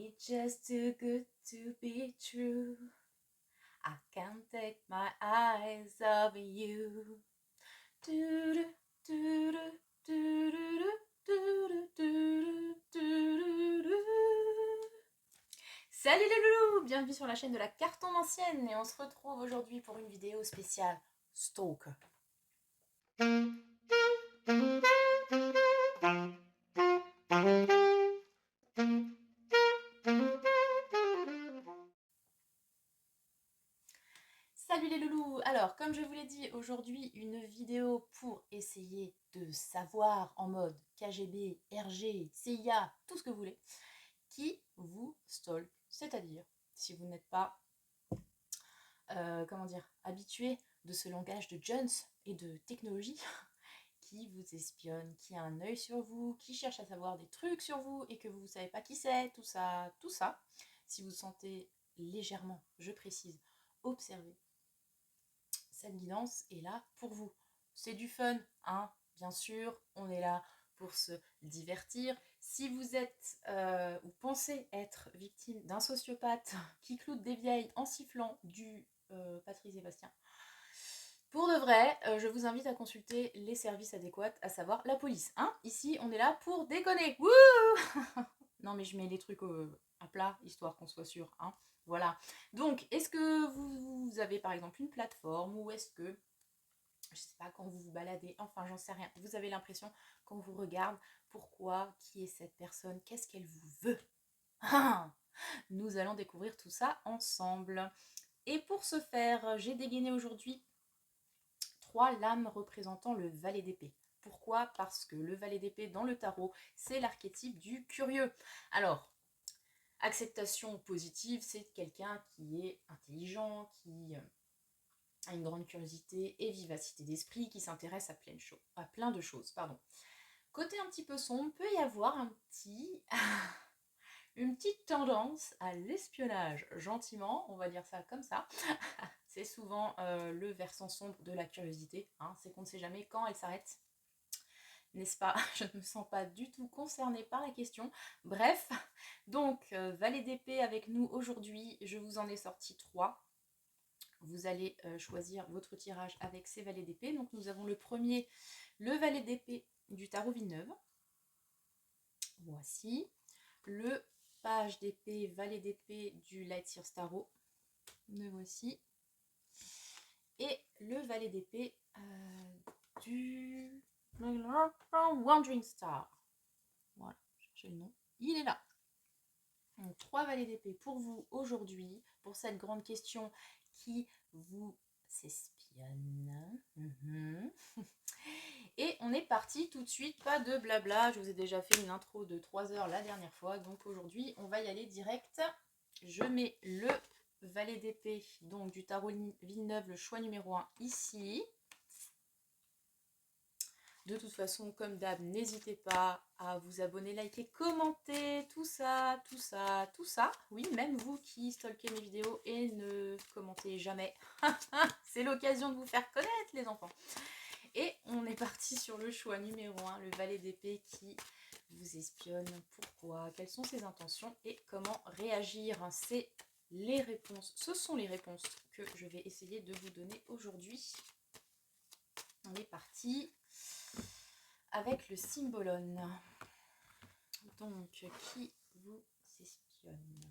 It's just too good to be true. I can't take my eyes off you. Do-do, do-do, do-do-do, do-do, do-do, do-do. Salut les loulous, bienvenue sur la chaîne de la carton ancienne et on se retrouve aujourd'hui pour une vidéo spéciale Stalker. Salut les loulous. Alors comme je vous l'ai dit, aujourd'hui une vidéo pour essayer de savoir en mode KGB, RG, CIA, tout ce que vous voulez, qui vous stalk, c'est-à-dire si vous n'êtes pas habitué de ce langage de Jones et de technologie qui vous espionne, qui a un œil sur vous, qui cherche à savoir des trucs sur vous et que vous ne savez pas qui c'est, tout ça, tout ça. Si vous sentez légèrement, je précise, observé, cette guidance est là pour vous. C'est du fun, hein, bien sûr, on est là pour se divertir. Si vous êtes ou pensez être victime d'un sociopathe qui cloute des vieilles en sifflant du Patrice Sébastien, pour de vrai, je vous invite à consulter les services adéquats, à savoir la police. Hein, ici, on est là pour déconner. Wouh Non, mais je mets les trucs à plat, histoire qu'on soit sûr. Hein. Voilà. Donc, est-ce que vous avez par exemple une plateforme ou est-ce que, je sais pas, quand vous vous baladez, enfin, j'en sais rien, vous avez l'impression qu'on vous regarde, pourquoi, qui est cette personne, qu'est-ce qu'elle vous veut. Nous allons découvrir tout ça ensemble. Et pour ce faire, j'ai dégainé aujourd'hui 3 lames représentant le valet d'épée. Pourquoi? Parce que le valet d'épée dans le tarot, c'est l'archétype du curieux. Alors, acceptation positive, c'est quelqu'un qui est intelligent, qui a une grande curiosité et vivacité d'esprit, qui s'intéresse à plein de choses. Pardon. Côté un petit peu sombre, peut y avoir une petite tendance à l'espionnage, gentiment, on va dire ça comme ça. C'est souvent le versant sombre de la curiosité, hein, c'est qu'on ne sait jamais quand elle s'arrête. N'est-ce pas? Je ne me sens pas du tout concernée par la question. Bref, donc valet d'épée avec nous aujourd'hui, je vous en ai sorti 3. Vous allez choisir votre tirage avec ces valets d'épée. Donc nous avons le premier, le valet d'épée du tarot Villeneuve. Voici. Le page d'épée, valet d'épée du Light Sears Tarot. Le voici. Et le valet d'épée du Wandering Star. Voilà, cherchez le nom. Il est là. Donc, 3 valets d'épée pour vous aujourd'hui, pour cette grande question qui vous espionne. Et on est parti tout de suite, pas de blabla. Je vous ai déjà fait une intro de 3 heures la dernière fois. Donc aujourd'hui, on va y aller direct. Je mets le valet d'épée, donc du tarot Villeneuve, le choix numéro 1 ici. De toute façon, comme d'hab, n'hésitez pas à vous abonner, liker, commenter, tout ça, tout ça, tout ça. Oui, même vous qui stalkez mes vidéos et ne commentez jamais. C'est l'occasion de vous faire connaître, les enfants. Et on est parti sur le choix numéro 1, le valet d'épée qui vous espionne. Pourquoi? Quelles sont ses intentions et comment réagir? C'est les réponses. Ce sont les réponses que je vais essayer de vous donner aujourd'hui. On est parti avec le symbolone. Donc, qui vous espionne?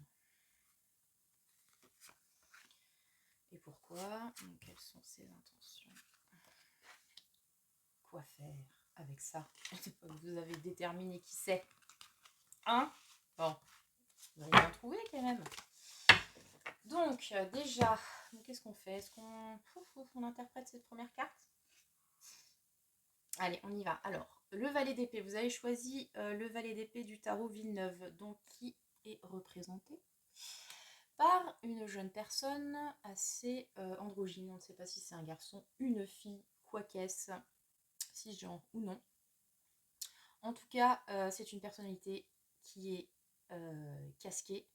Et pourquoi? Donc, quelles sont ses intentions? Quoi faire avec ça? Vous avez déterminé qui c'est. Hein? Bon, vous allez bien trouver quand même. Donc, déjà, qu'est-ce qu'on fait? Est-ce qu'on interprète cette première carte? Allez, on y va. Alors, le valet d'épée. Vous avez choisi le valet d'épée du tarot Villeneuve. Donc, qui est représenté par une jeune personne assez androgyne. On ne sait pas si c'est un garçon, une fille, quoi qu'est-ce, cisgenre ou non. En tout cas, c'est une personnalité qui est casquée,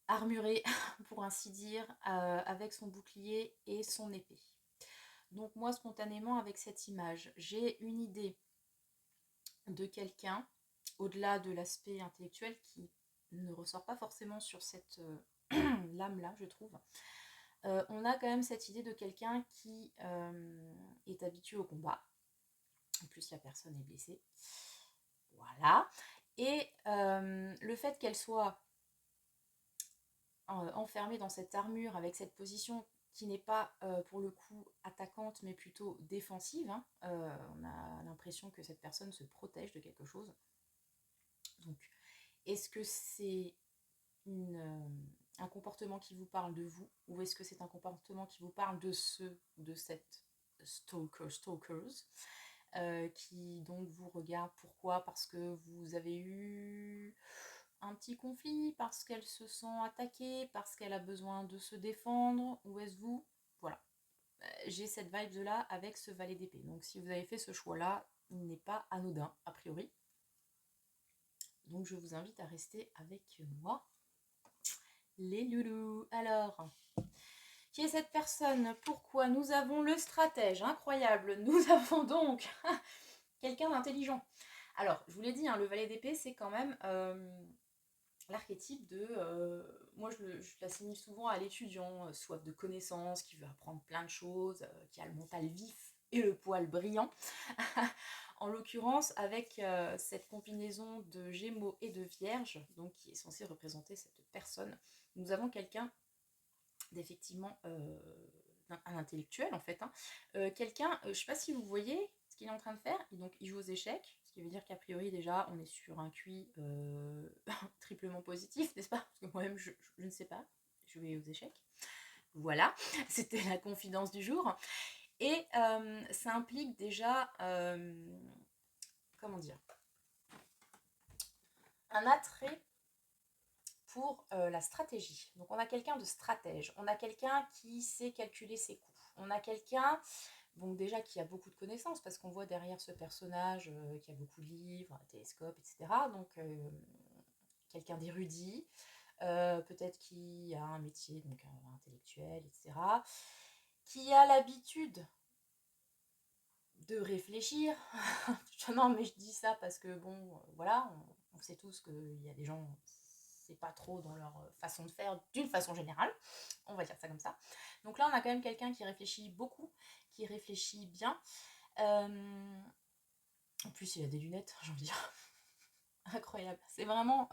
armurée, pour ainsi dire, avec son bouclier et son épée. Donc moi, spontanément, avec cette image, j'ai une idée de quelqu'un, au-delà de l'aspect intellectuel, qui ne ressort pas forcément sur cette lame-là, je trouve. On a quand même cette idée de quelqu'un qui est habitué au combat. En plus, la personne est blessée. Voilà. Et le fait qu'elle soit enfermée dans cette armure avec cette position qui n'est pas pour le coup attaquante mais plutôt défensive, hein, on a l'impression que cette personne se protège de quelque chose. Donc, est-ce que c'est un comportement qui vous parle de vous ou est-ce que c'est un comportement qui vous parle de cette stalkers qui donc vous regarde? Pourquoi? Parce que vous avez eu un petit conflit, parce qu'elle se sent attaquée, parce qu'elle a besoin de se défendre, ou est-ce vous? Voilà. J'ai cette vibe là avec ce valet d'épée. Donc si vous avez fait ce choix là, il n'est pas anodin a priori. Donc je vous invite à rester avec moi, les loulous. Alors, qui est cette personne? Pourquoi? Nous avons le stratège, incroyable. Nous avons donc quelqu'un d'intelligent. Alors, je vous l'ai dit, hein, le valet d'épée, c'est quand même l'archétype de... moi, je l'assimile souvent à l'étudiant, soif de connaissances, qui veut apprendre plein de choses, qui a le mental vif et le poil brillant. En l'occurrence, avec cette combinaison de Gémeaux et de Vierge, donc qui est censée représenter cette personne, nous avons quelqu'un d'effectivement un intellectuel en fait, hein. Quelqu'un, je sais pas si vous voyez ce qu'il est en train de faire, il joue aux échecs, ce qui veut dire qu'a priori déjà on est sur un QI triplement positif, n'est-ce pas? Parce que moi-même je ne sais pas jouer aux échecs. Voilà, c'était la confidence du jour. Et ça implique déjà, comment dire, un attrait pour la stratégie. Donc on a quelqu'un de stratège, on a quelqu'un qui sait calculer ses coups, on a quelqu'un bon, déjà qui a beaucoup de connaissances parce qu'on voit derrière ce personnage qui a beaucoup de livres, un télescope, etc. Donc quelqu'un d'érudit, peut-être qui a un métier donc intellectuel, etc. Qui a l'habitude de réfléchir. Non mais je dis ça parce que bon, voilà, on sait tous qu'il y a des gens, c'est pas trop dans leur façon de faire d'une façon générale, on va dire ça comme ça. Donc là on a quand même quelqu'un qui réfléchit beaucoup, qui réfléchit bien. En plus il a des lunettes, j'ai envie de dire. Incroyable, c'est vraiment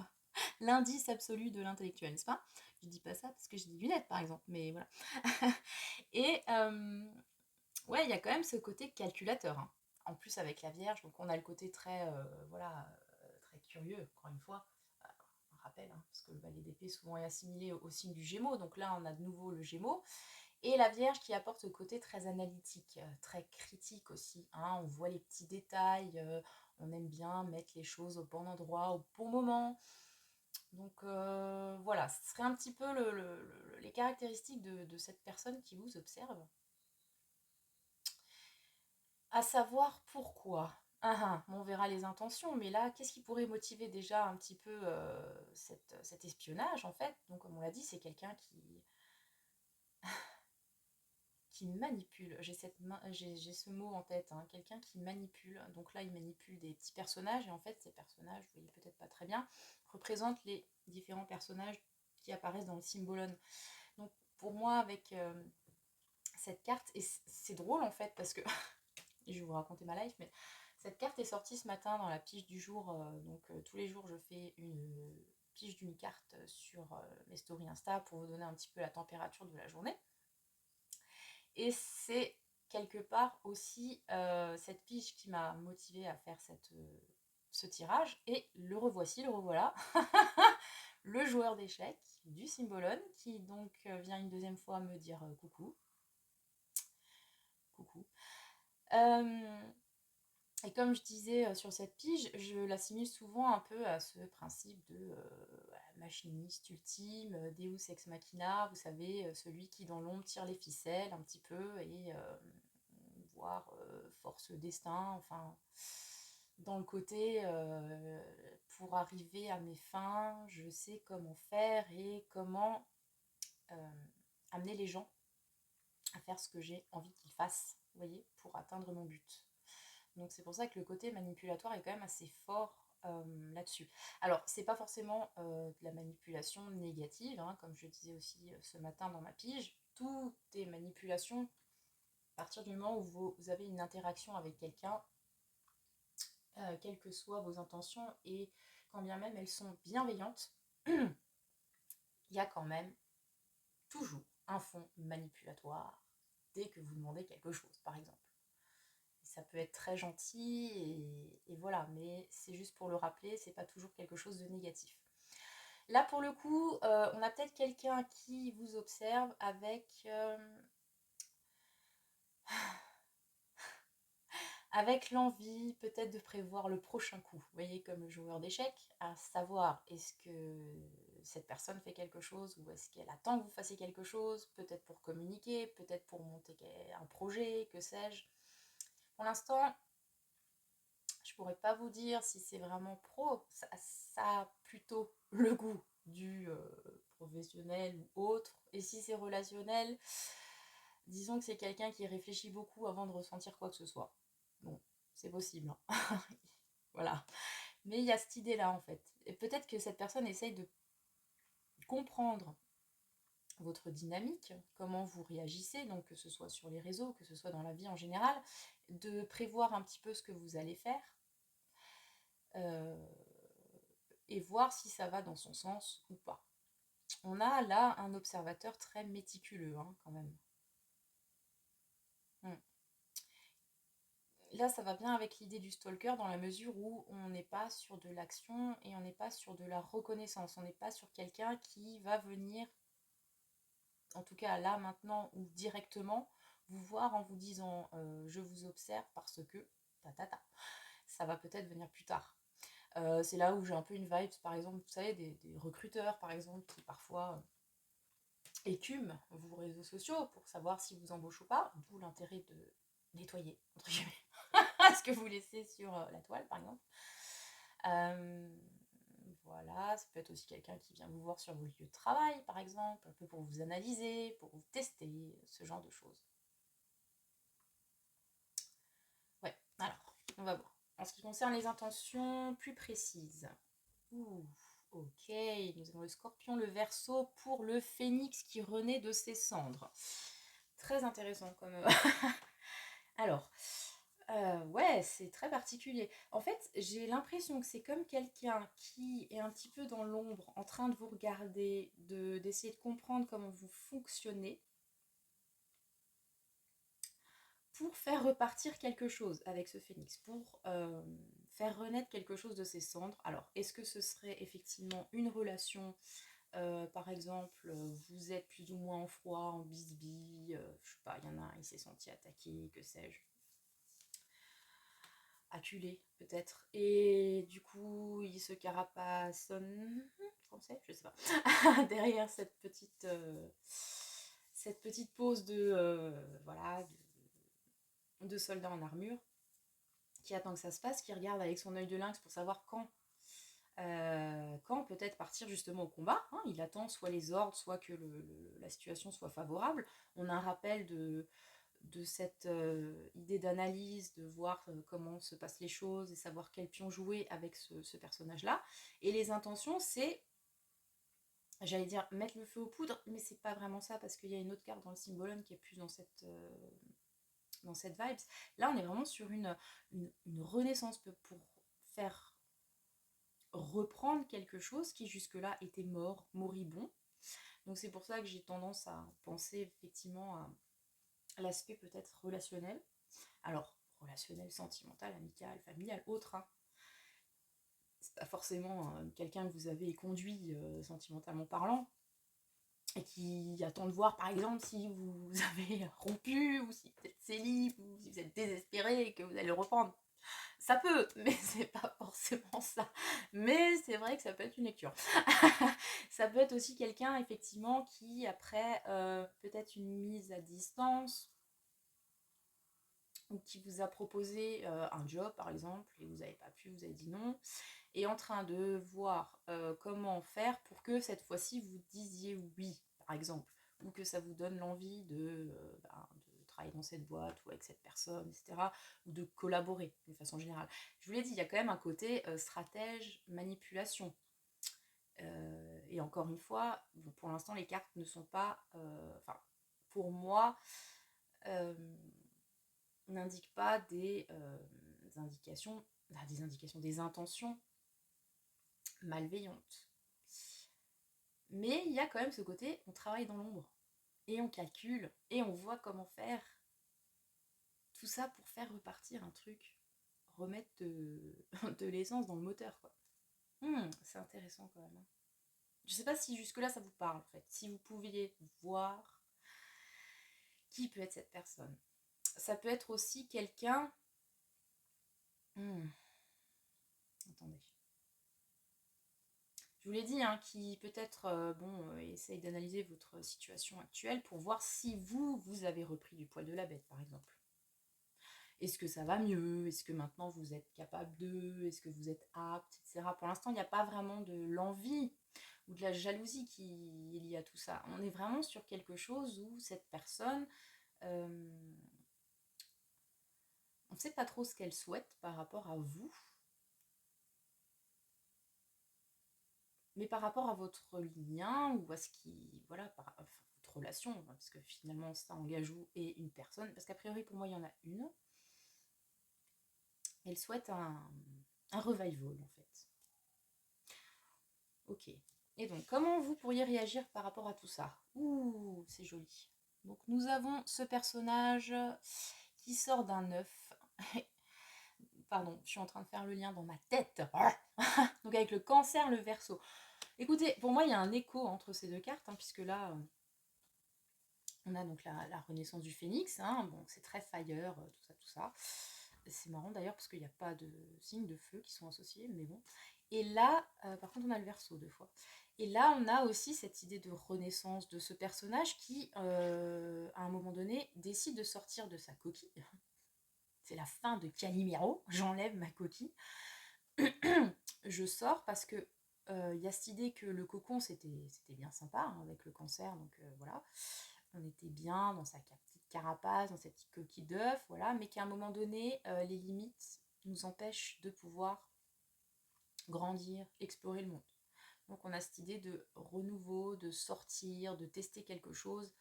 l'indice absolu de l'intellectuel, n'est-ce pas? Je dis pas ça parce que j'ai des lunettes par exemple, mais voilà. Et ouais, il y a quand même ce côté calculateur, hein. En plus avec la Vierge, donc on a le côté très, voilà, très curieux, encore une fois. Un rappel, hein, parce que le valet d'épée souvent est assimilé au signe du Gémeaux, donc là on a de nouveau le Gémeaux. Et la Vierge qui apporte ce côté très analytique, très critique aussi, hein. On voit les petits détails, on aime bien mettre les choses au bon endroit, au bon moment. Donc voilà, ce serait un petit peu les caractéristiques de cette personne qui vous observe. À savoir pourquoi. On verra les intentions, mais là, qu'est-ce qui pourrait motiver déjà un petit peu cet espionnage en fait? Donc comme on l'a dit, c'est quelqu'un qui manipule. J'ai ce mot en tête, hein, quelqu'un qui manipule. Donc là, il manipule des petits personnages, et en fait, ces personnages, vous voyez peut-être pas très bien, représentent les différents personnages qui apparaissent dans le Symbolone. Donc pour moi, avec cette carte, et c'est drôle en fait, parce que je vais vous raconter ma life, mais cette carte est sortie ce matin dans la pige du jour. Donc tous les jours, je fais une pige d'une carte sur mes stories Insta pour vous donner un petit peu la température de la journée. Et c'est quelque part aussi cette pige qui m'a motivée à faire ce tirage. Et le revoici, le revoilà. Le joueur d'échecs du Symbolone qui donc vient une deuxième fois me dire coucou. Coucou. Et comme je disais sur cette pige, je l'assimile souvent un peu à ce principe de machiniste ultime, Deus ex machina, vous savez, celui qui dans l'ombre tire les ficelles un petit peu et voire force le destin, enfin dans le côté pour arriver à mes fins, je sais comment faire et comment amener les gens à faire ce que j'ai envie qu'ils fassent, vous voyez, pour atteindre mon but. Donc c'est pour ça que le côté manipulatoire est quand même assez fort là-dessus. Alors, c'est pas forcément de la manipulation négative, hein, comme je le disais aussi ce matin dans ma pige. Tout est manipulation à partir du moment où vous avez une interaction avec quelqu'un, quelles que soient vos intentions, et quand bien même elles sont bienveillantes, il y a quand même toujours un fond manipulatoire dès que vous demandez quelque chose, par exemple. Ça peut être très gentil et voilà, mais c'est juste pour le rappeler, c'est pas toujours quelque chose de négatif. Là, pour le coup, on a peut-être quelqu'un qui vous observe avec l'envie peut-être de prévoir le prochain coup. Vous voyez, comme le joueur d'échecs, à savoir est-ce que cette personne fait quelque chose ou est-ce qu'elle attend que vous fassiez quelque chose, peut-être pour communiquer, peut-être pour monter un projet, que sais-je. Pour l'instant, je pourrais pas vous dire si c'est vraiment pro, ça a plutôt le goût du professionnel ou autre. Et si c'est relationnel, disons que c'est quelqu'un qui réfléchit beaucoup avant de ressentir quoi que ce soit. Bon, c'est possible, hein. Voilà. Mais il y a cette idée-là en fait. Et peut-être que cette personne essaye de comprendre votre dynamique, comment vous réagissez, donc que ce soit sur les réseaux, que ce soit dans la vie en général, de prévoir un petit peu ce que vous allez faire, euh, et voir si ça va dans son sens ou pas. On a là un observateur très méticuleux, hein, quand même. Hmm. Là, ça va bien avec l'idée du stalker dans la mesure où on n'est pas sur de l'action et on n'est pas sur de la reconnaissance. On n'est pas sur quelqu'un qui va venir, en tout cas là, maintenant, ou directement, vous voir en vous disant je vous observe parce que ta ta ta. Ça va peut-être venir plus tard. C'est là où j'ai un peu une vibe, par exemple, vous savez, des recruteurs, par exemple, qui parfois écument vos réseaux sociaux pour savoir si vous embauchez ou pas, d'où l'intérêt de nettoyer, entre guillemets, ce que vous laissez sur la toile, par exemple. Voilà, ça peut être aussi quelqu'un qui vient vous voir sur vos lieux de travail, par exemple, un peu pour vous analyser, pour vous tester, ce genre de choses. Ouais, alors, on va voir. En ce qui concerne les intentions plus précises. Ouh, ok, nous avons le scorpion, le verseau pour le phénix qui renaît de ses cendres. Très intéressant comme... Alors, ouais, c'est très particulier. En fait, j'ai l'impression que c'est comme quelqu'un qui est un petit peu dans l'ombre, en train de vous regarder, d'essayer de comprendre comment vous fonctionnez, pour faire repartir quelque chose avec ce phénix, pour faire renaître quelque chose de ses cendres. Alors, est-ce que ce serait effectivement une relation, par exemple, vous êtes plus ou moins en froid, en bisbille, je sais pas, il y en a un, il s'est senti attaqué, que sais-je, acculé peut-être, et du coup il se carapaçonne, français, je sais pas, derrière cette petite pose de voilà de soldat en armure qui attend que ça se passe, qui regarde avec son œil de lynx pour savoir quand peut-être partir justement au combat, hein. Il attend soit les ordres, soit que la situation soit favorable. On a un rappel de cette idée d'analyse, de voir comment se passent les choses et savoir quel pion jouer avec ce personnage-là. Et les intentions, c'est, j'allais dire, mettre le feu aux poudres, mais c'est pas vraiment ça, parce qu'il y a une autre carte dans le Symbolon qui est plus dans cette vibes. Là, on est vraiment sur une renaissance pour faire reprendre quelque chose qui jusque-là était mort, moribond. Donc c'est pour ça que j'ai tendance à penser effectivement à l'aspect peut-être relationnel. Alors, relationnel, sentimental, amical, familial, autre, hein. C'est pas forcément quelqu'un que vous avez conduit sentimentalement parlant et qui attend de voir par exemple si vous avez rompu ou si vous êtes célib ou si vous êtes désespéré et que vous allez le reprendre. Ça peut, mais c'est pas forcément ça. Mais c'est vrai que ça peut être une lecture. Ça peut être aussi quelqu'un effectivement qui après peut-être une mise à distance ou qui vous a proposé un job par exemple et vous n'avez pas pu, vous avez dit non, et en train de voir comment faire pour que cette fois-ci vous disiez oui par exemple, ou que ça vous donne l'envie de travailler dans cette boîte ou avec cette personne, etc. Ou de collaborer de façon générale. Je vous l'ai dit, il y a quand même un côté stratège, manipulation. Et encore une fois, pour l'instant, les cartes ne sont pas... Enfin, pour moi, n'indiquent pas des indications, des intentions malveillantes. Mais il y a quand même ce côté, on travaille dans l'ombre, et on calcule, et on voit comment faire. Tout ça pour faire repartir un truc, remettre de l'essence dans le moteur, quoi. C'est intéressant quand même. Hein. Je sais pas si jusque-là ça vous parle, en fait. Si vous pouviez voir qui peut être cette personne. Ça peut être aussi quelqu'un... Attendez. Je vous l'ai dit, hein, qui peut-être essaye d'analyser votre situation actuelle pour voir si vous avez repris du poil de la bête, par exemple. Est-ce que ça va mieux? Est-ce que maintenant vous êtes capable de? Est-ce que vous êtes apte, etc. Pour l'instant, il n'y a pas vraiment de l'envie ou de la jalousie qui est liée à tout ça. On est vraiment sur quelque chose où cette personne, on ne sait pas trop ce qu'elle souhaite par rapport à vous. Mais par rapport à votre lien ou à ce qui... Voilà, enfin, votre relation, parce que finalement ça engage vous et une personne, parce qu'a priori pour moi il y en a une, elle souhaite un revival en fait. Ok. Et donc comment vous pourriez réagir par rapport à tout ça? Ouh, c'est joli. Donc nous avons ce personnage qui sort d'un œuf. Pardon, je suis en train de faire le lien dans ma tête. Donc avec le Cancer, le Verseau. Écoutez, pour moi il y a un écho entre ces deux cartes, hein, puisque là... On a donc la renaissance du phénix, hein. Bon, c'est très fire, tout ça. C'est marrant d'ailleurs parce qu'il n'y a pas de signes de feu qui sont associés, mais bon. Et là, par contre, on a le Verseau 2 fois. Et là, on a aussi cette idée de renaissance de ce personnage qui, à un moment donné, décide de sortir de sa coquille. C'est la fin de Calimero, j'enlève ma coquille. Je sors parce que y a cette idée que le cocon, c'était bien sympa, hein, avec le Cancer, donc voilà. On était bien dans sa petite carapace, dans sa petite coquille d'œuf, voilà, mais qu'à un moment donné, les limites nous empêchent de pouvoir grandir, explorer le monde. Donc on a cette idée de renouveau, de sortir, de tester quelque chose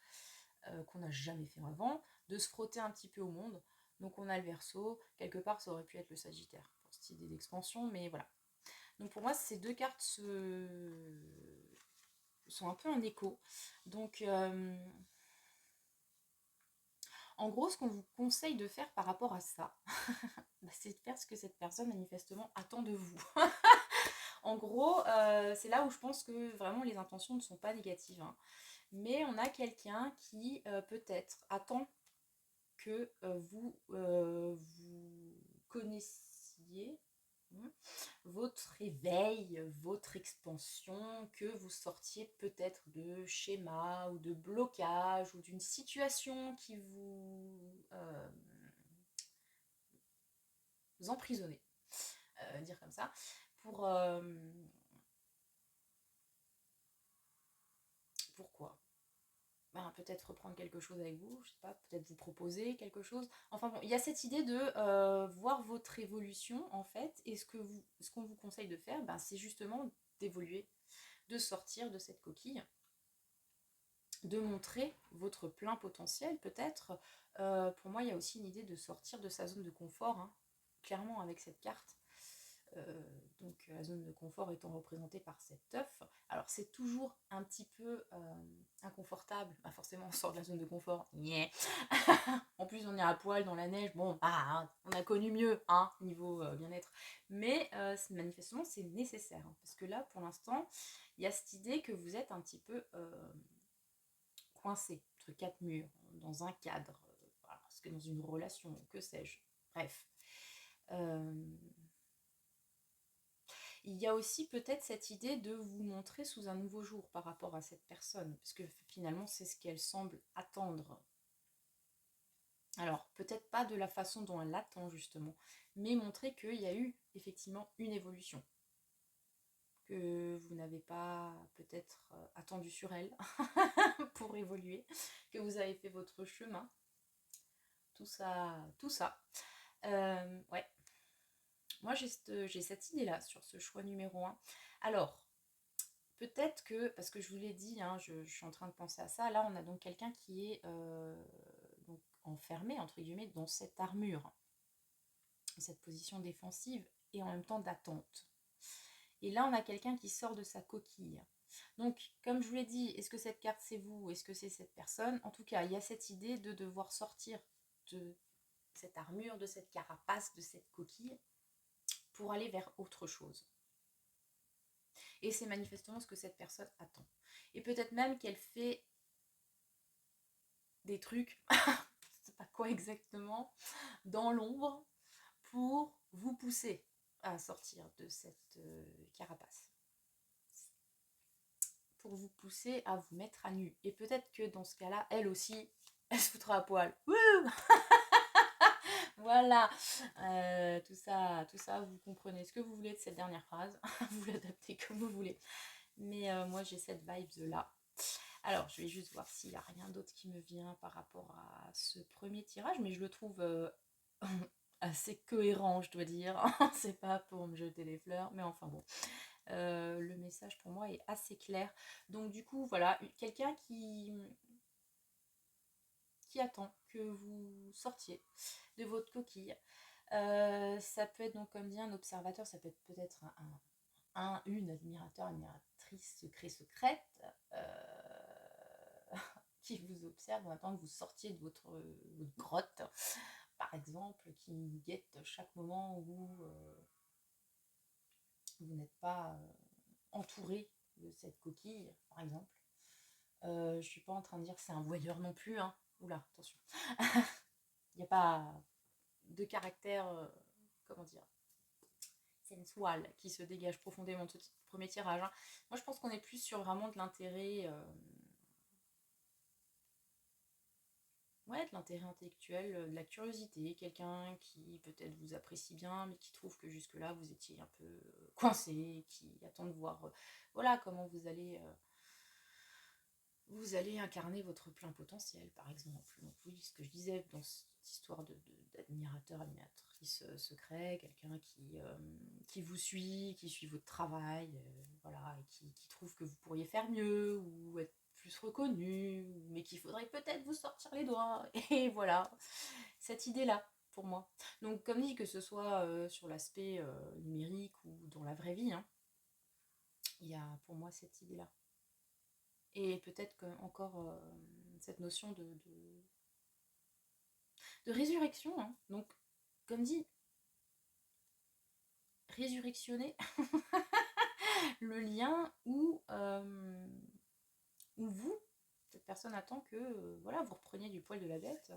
qu'on n'a jamais fait avant, de se frotter un petit peu au monde. Donc on a le Verseau, quelque part ça aurait pu être le Sagittaire, pour cette idée d'expansion, mais voilà. Donc pour moi, ces deux cartes sont un peu en écho. Donc... En gros, ce qu'on vous conseille de faire par rapport à ça, c'est de faire ce que cette personne manifestement attend de vous. En gros, c'est là où je pense que vraiment les intentions ne sont pas négatives. Hein. Mais on a quelqu'un qui peut-être attend que vous connaissiez votre éveil, votre expansion, que vous sortiez peut-être de schémas ou de blocages ou d'une situation qui vous emprisonnez, dire comme ça, pourquoi peut-être reprendre quelque chose avec vous, je sais pas, peut-être vous proposer quelque chose. Enfin bon, il y a cette idée de voir votre évolution en fait, et ce qu'on vous conseille de faire, c'est justement d'évoluer, de sortir de cette coquille, de montrer votre plein potentiel peut-être. Pour moi, il y a aussi une idée de sortir de sa zone de confort, hein, clairement avec cette carte. Donc la zone de confort étant représentée par cet œuf. Alors c'est toujours un petit peu inconfortable, forcément on sort de la zone de confort, yeah. En plus on est à poil dans la neige, bon, on a connu mieux, hein, niveau bien-être, mais manifestement c'est nécessaire, hein, parce que là pour l'instant il y a cette idée que vous êtes un petit peu coincé entre quatre murs, dans un cadre, parce que dans une relation, que sais-je, bref. Il y a aussi peut-être cette idée de vous montrer sous un nouveau jour par rapport à cette personne, parce que finalement c'est ce qu'elle semble attendre. Alors peut-être pas de la façon dont elle l'attend justement, mais montrer qu'il y a eu effectivement une évolution, que vous n'avez pas peut-être attendu sur elle pour évoluer, que vous avez fait votre chemin. tout ça, tout ça. Ouais. Moi, j'ai cette idée-là sur ce choix numéro 1. Alors, peut-être que, parce que je vous l'ai dit, hein, je suis en train de penser à ça, là, on a donc quelqu'un qui est donc enfermé, entre guillemets, dans cette armure, cette position défensive, et en même temps d'attente. Et là, on a quelqu'un qui sort de sa coquille. Donc, comme je vous l'ai dit, est-ce que cette carte c'est vous? Est-ce que c'est cette personne? En tout cas, il y a cette idée de devoir sortir de cette armure, de cette carapace, de cette coquille, pour aller vers autre chose. Et c'est manifestement ce que cette personne attend. Et peut-être même qu'elle fait des trucs, je ne sais pas quoi exactement, dans l'ombre, pour vous pousser à sortir de cette carapace. Pour vous pousser à vous mettre à nu. Et peut-être que dans ce cas-là, elle aussi, elle se foutra à poil. Wouh voilà, tout ça, vous comprenez ce que vous voulez de cette dernière phrase. Vous l'adaptez comme vous voulez. Mais moi, j'ai cette vibe-là. Alors, je vais juste voir s'il n'y a rien d'autre qui me vient par rapport à ce premier tirage. Mais je le trouve assez cohérent, je dois dire. C'est pas pour me jeter les fleurs, mais enfin bon. Le message pour moi est assez clair. Donc du coup, voilà, quelqu'un qui attend que vous sortiez de votre coquille. Ça peut être donc, comme dit, un observateur, ça peut être peut-être une admirateur, admiratrice secrète qui vous observe en attendant que vous sortiez de votre grotte, par exemple, qui guette chaque moment où vous n'êtes pas entouré de cette coquille, par exemple. Je suis pas en train de dire que c'est un voyeur non plus, hein. Oula, attention. Il n'y a pas de caractère, comment dire, sensual qui se dégage profondément de ce premier tirage, hein. Moi, je pense qu'on est plus sur vraiment de l'intérêt, ouais, de l'intérêt intellectuel, de la curiosité, quelqu'un qui peut-être vous apprécie bien, mais qui trouve que jusque-là, vous étiez un peu coincé, qui attend de voir, voilà, comment vous allez incarner votre plein potentiel, par exemple. Donc oui, ce que je disais dans cette histoire d'admirateur, admiratrice secret, quelqu'un qui vous suit, qui suit votre travail, voilà, et qui trouve que vous pourriez faire mieux, ou être plus reconnu, mais qu'il faudrait peut-être vous sortir les doigts. Et voilà, cette idée-là, pour moi. Donc comme dit, que ce soit sur l'aspect numérique ou dans la vraie vie, hein, il y a pour moi cette idée-là. Et peut-être que encore cette notion de résurrection, hein. Donc, comme dit, résurrectionner le lien où vous, cette personne attend que voilà, vous repreniez du poil de la bête,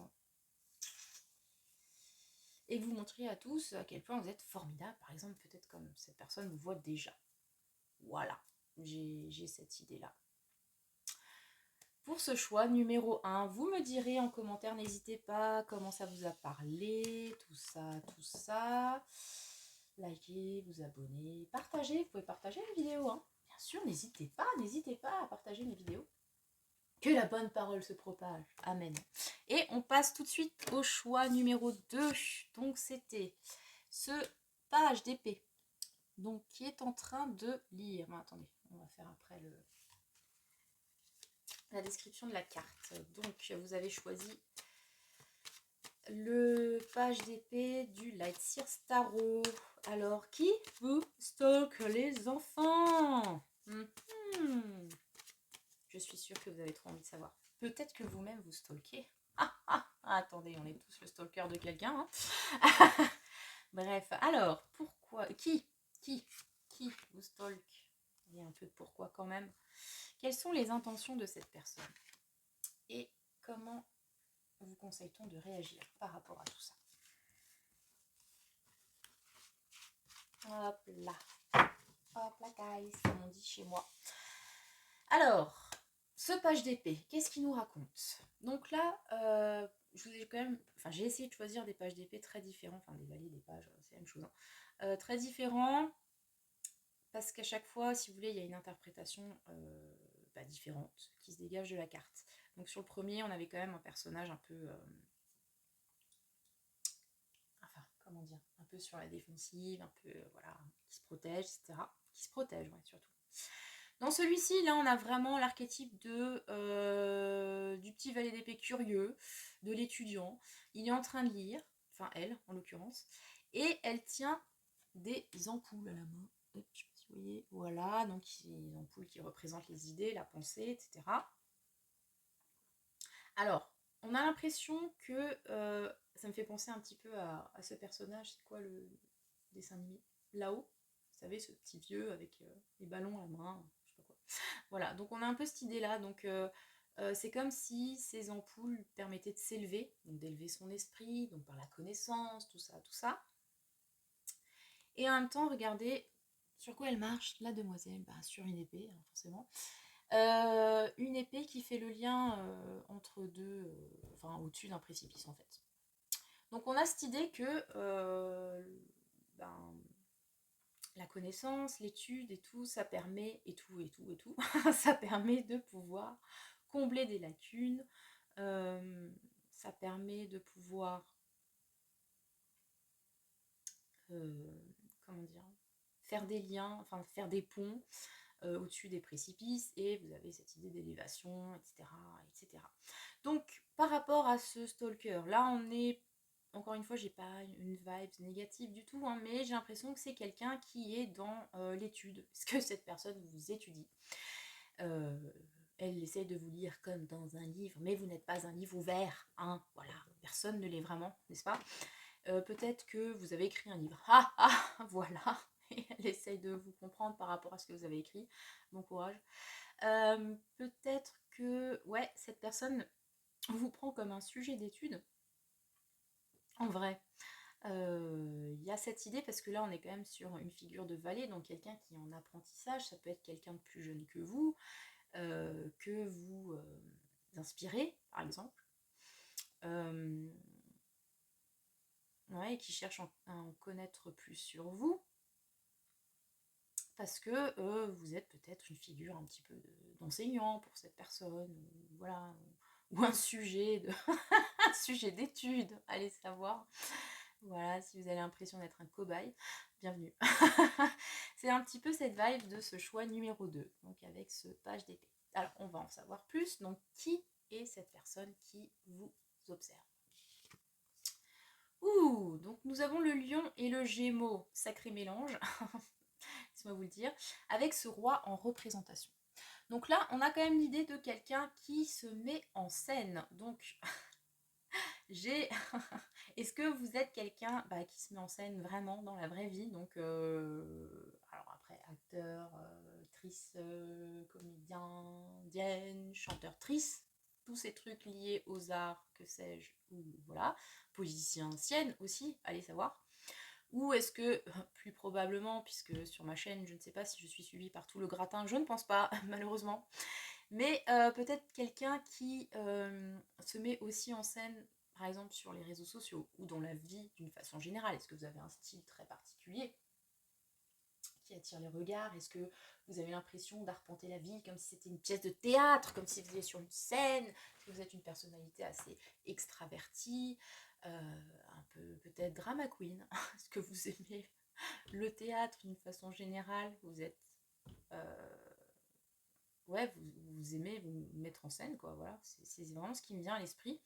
et que vous montriez à tous à quel point vous êtes formidable, par exemple, peut-être comme cette personne vous voit déjà. Voilà, j'ai cette idée-là. Pour ce choix numéro 1, vous me direz en commentaire, n'hésitez pas, comment ça vous a parlé, tout ça, tout ça. Likez, vous abonnez, partagez, vous pouvez partager les vidéos, hein. Bien sûr, n'hésitez pas à partager mes vidéos. Que la bonne parole se propage. Amen. Et on passe tout de suite au choix numéro 2. Donc c'était ce page d'épée, donc qui est en train de lire. Bon, attendez, on va faire après la description de la carte. Donc vous avez choisi le page d'épée du Lightseer Tarot. Alors, qui vous stalk les enfants? Je suis sûre que vous avez trop envie de savoir. Peut-être que vous-même vous stalkez. Attendez, on est tous le stalker de quelqu'un, hein. Bref, alors, pourquoi? Qui vous stalk? Il y a un peu de pourquoi quand même. Quelles sont les intentions de cette personne? Et comment vous conseille-t-on de réagir par rapport à tout ça? Hop là. Hop là, guys, comme on dit chez moi. Alors, ce page d'épée, qu'est-ce qu'il nous raconte? Donc là, je vous ai quand même... Enfin, j'ai essayé de choisir des pages d'épée très différents. Enfin, des valiers, des pages, c'est la même chose, hein. Très différents. Parce qu'à chaque fois, si vous voulez, il y a une interprétation différente qui se dégage de la carte. Donc sur le premier, on avait quand même un personnage un peu comment dire, un peu sur la défensive, un peu, voilà, qui se protège, etc. Qui se protège, ouais, surtout. Dans celui-ci, là, on a vraiment l'archétype du petit valet d'épée curieux, de l'étudiant. Il est en train de lire, enfin elle, en l'occurrence, et elle tient des ampoules à la main. Hop, je sais pas si vous voyez, voilà, donc des ampoules qui représentent les idées, la pensée, etc. Alors, on a l'impression que ça me fait penser un petit peu à ce personnage, c'est quoi le dessin animé? Là-haut, vous savez, ce petit vieux avec les ballons à la main, je sais pas quoi. Voilà, donc on a un peu cette idée-là, donc c'est comme si ces ampoules permettaient de s'élever, donc d'élever son esprit, donc par la connaissance, tout ça, tout ça. Et en même temps, regardez sur quoi elle marche, la demoiselle, bah, sur une épée, hein, forcément. Une épée qui fait le lien entre deux, enfin au-dessus d'un précipice en fait. Donc on a cette idée que ben, la connaissance, l'étude et tout, ça permet, ça permet de pouvoir combler des lacunes, ça permet de pouvoir, comment dire, faire des liens, enfin faire des ponts au-dessus des précipices, et vous avez cette idée d'élévation, etc., etc. Donc, par rapport à ce stalker, là, on est, encore une fois, j'ai pas une vibe négative du tout, hein, mais j'ai l'impression que c'est quelqu'un qui est dans l'étude, parce que cette personne vous étudie. Elle essaie de vous lire comme dans un livre, mais vous n'êtes pas un livre ouvert, hein, voilà, personne ne l'est vraiment, n'est-ce pas? Peut-être que vous avez écrit un livre. Ah ah, voilà. Et elle essaye de vous comprendre par rapport à ce que vous avez écrit. Bon courage. Peut-être que, ouais, cette personne vous prend comme un sujet d'étude. En vrai, il y a cette idée parce que là, on est quand même sur une figure de valet, donc quelqu'un qui est en apprentissage. Ça peut être quelqu'un de plus jeune que vous inspirez, par exemple. Ouais, et qui cherche à en connaître plus sur vous. Parce que vous êtes peut-être une figure un petit peu d'enseignant pour cette personne, voilà, ou un sujet un sujet d'étude, allez savoir. Voilà, si vous avez l'impression d'être un cobaye, bienvenue. C'est un petit peu cette vibe de ce choix numéro 2, donc avec ce page d'épée. Alors, on va en savoir plus. Donc, qui est cette personne qui vous observe? Ouh, donc nous avons le lion et le gémeau, sacré mélange. Laisse-moi vous le dire, avec ce roi en représentation. Donc là, on a quand même l'idée de quelqu'un qui se met en scène. Donc, j'ai... Est-ce que vous êtes quelqu'un qui se met en scène vraiment dans la vraie vie? Donc, alors après, acteur, actrice, comédien, dienne, chanteur, trice, tous ces trucs liés aux arts, que sais-je, ou voilà, politicien ancienne aussi, allez savoir. Ou est-ce que, plus probablement, puisque sur ma chaîne, je ne sais pas si je suis suivie par tout le gratin, je ne pense pas, malheureusement, mais peut-être quelqu'un qui se met aussi en scène, par exemple, sur les réseaux sociaux, ou dans la vie d'une façon générale. Est-ce que vous avez un style très particulier qui attire les regards? Est-ce que vous avez l'impression d'arpenter la ville comme si c'était une pièce de théâtre, comme si vous étiez sur une scène? Est-ce que vous êtes une personnalité assez extravertie, un peu peut-être drama queen? Est-ce que vous aimez le théâtre d'une façon générale? Vous êtes... ouais, vous aimez vous mettre en scène, quoi, voilà. C'est vraiment ce qui me vient à l'esprit.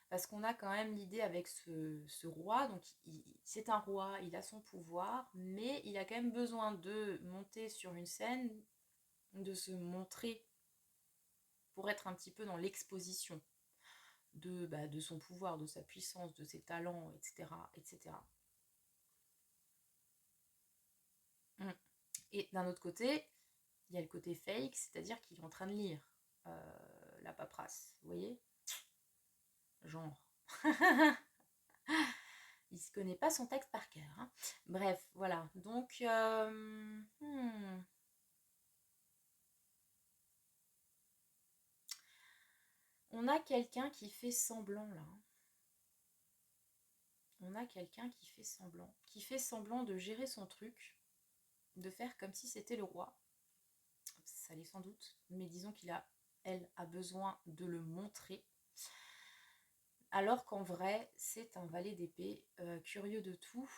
Parce qu'on a quand même l'idée avec ce roi, donc c'est un roi, il a son pouvoir, mais il a quand même besoin de monter sur une scène, de se montrer pour être un petit peu dans l'exposition de son pouvoir, de sa puissance, de ses talents, etc. etc. Et d'un autre côté, il y a le côté fake, c'est-à-dire qu'il est en train de lire la paperasse, vous voyez? Genre. Il se connaît pas son texte par cœur, hein. Bref, voilà. Donc, on a quelqu'un qui fait semblant là. On a quelqu'un qui fait semblant de gérer son truc, de faire comme si c'était le roi. Ça l'est sans doute, mais disons elle a besoin de le montrer. alors qu'en vrai, c'est un valet d'épée curieux de tout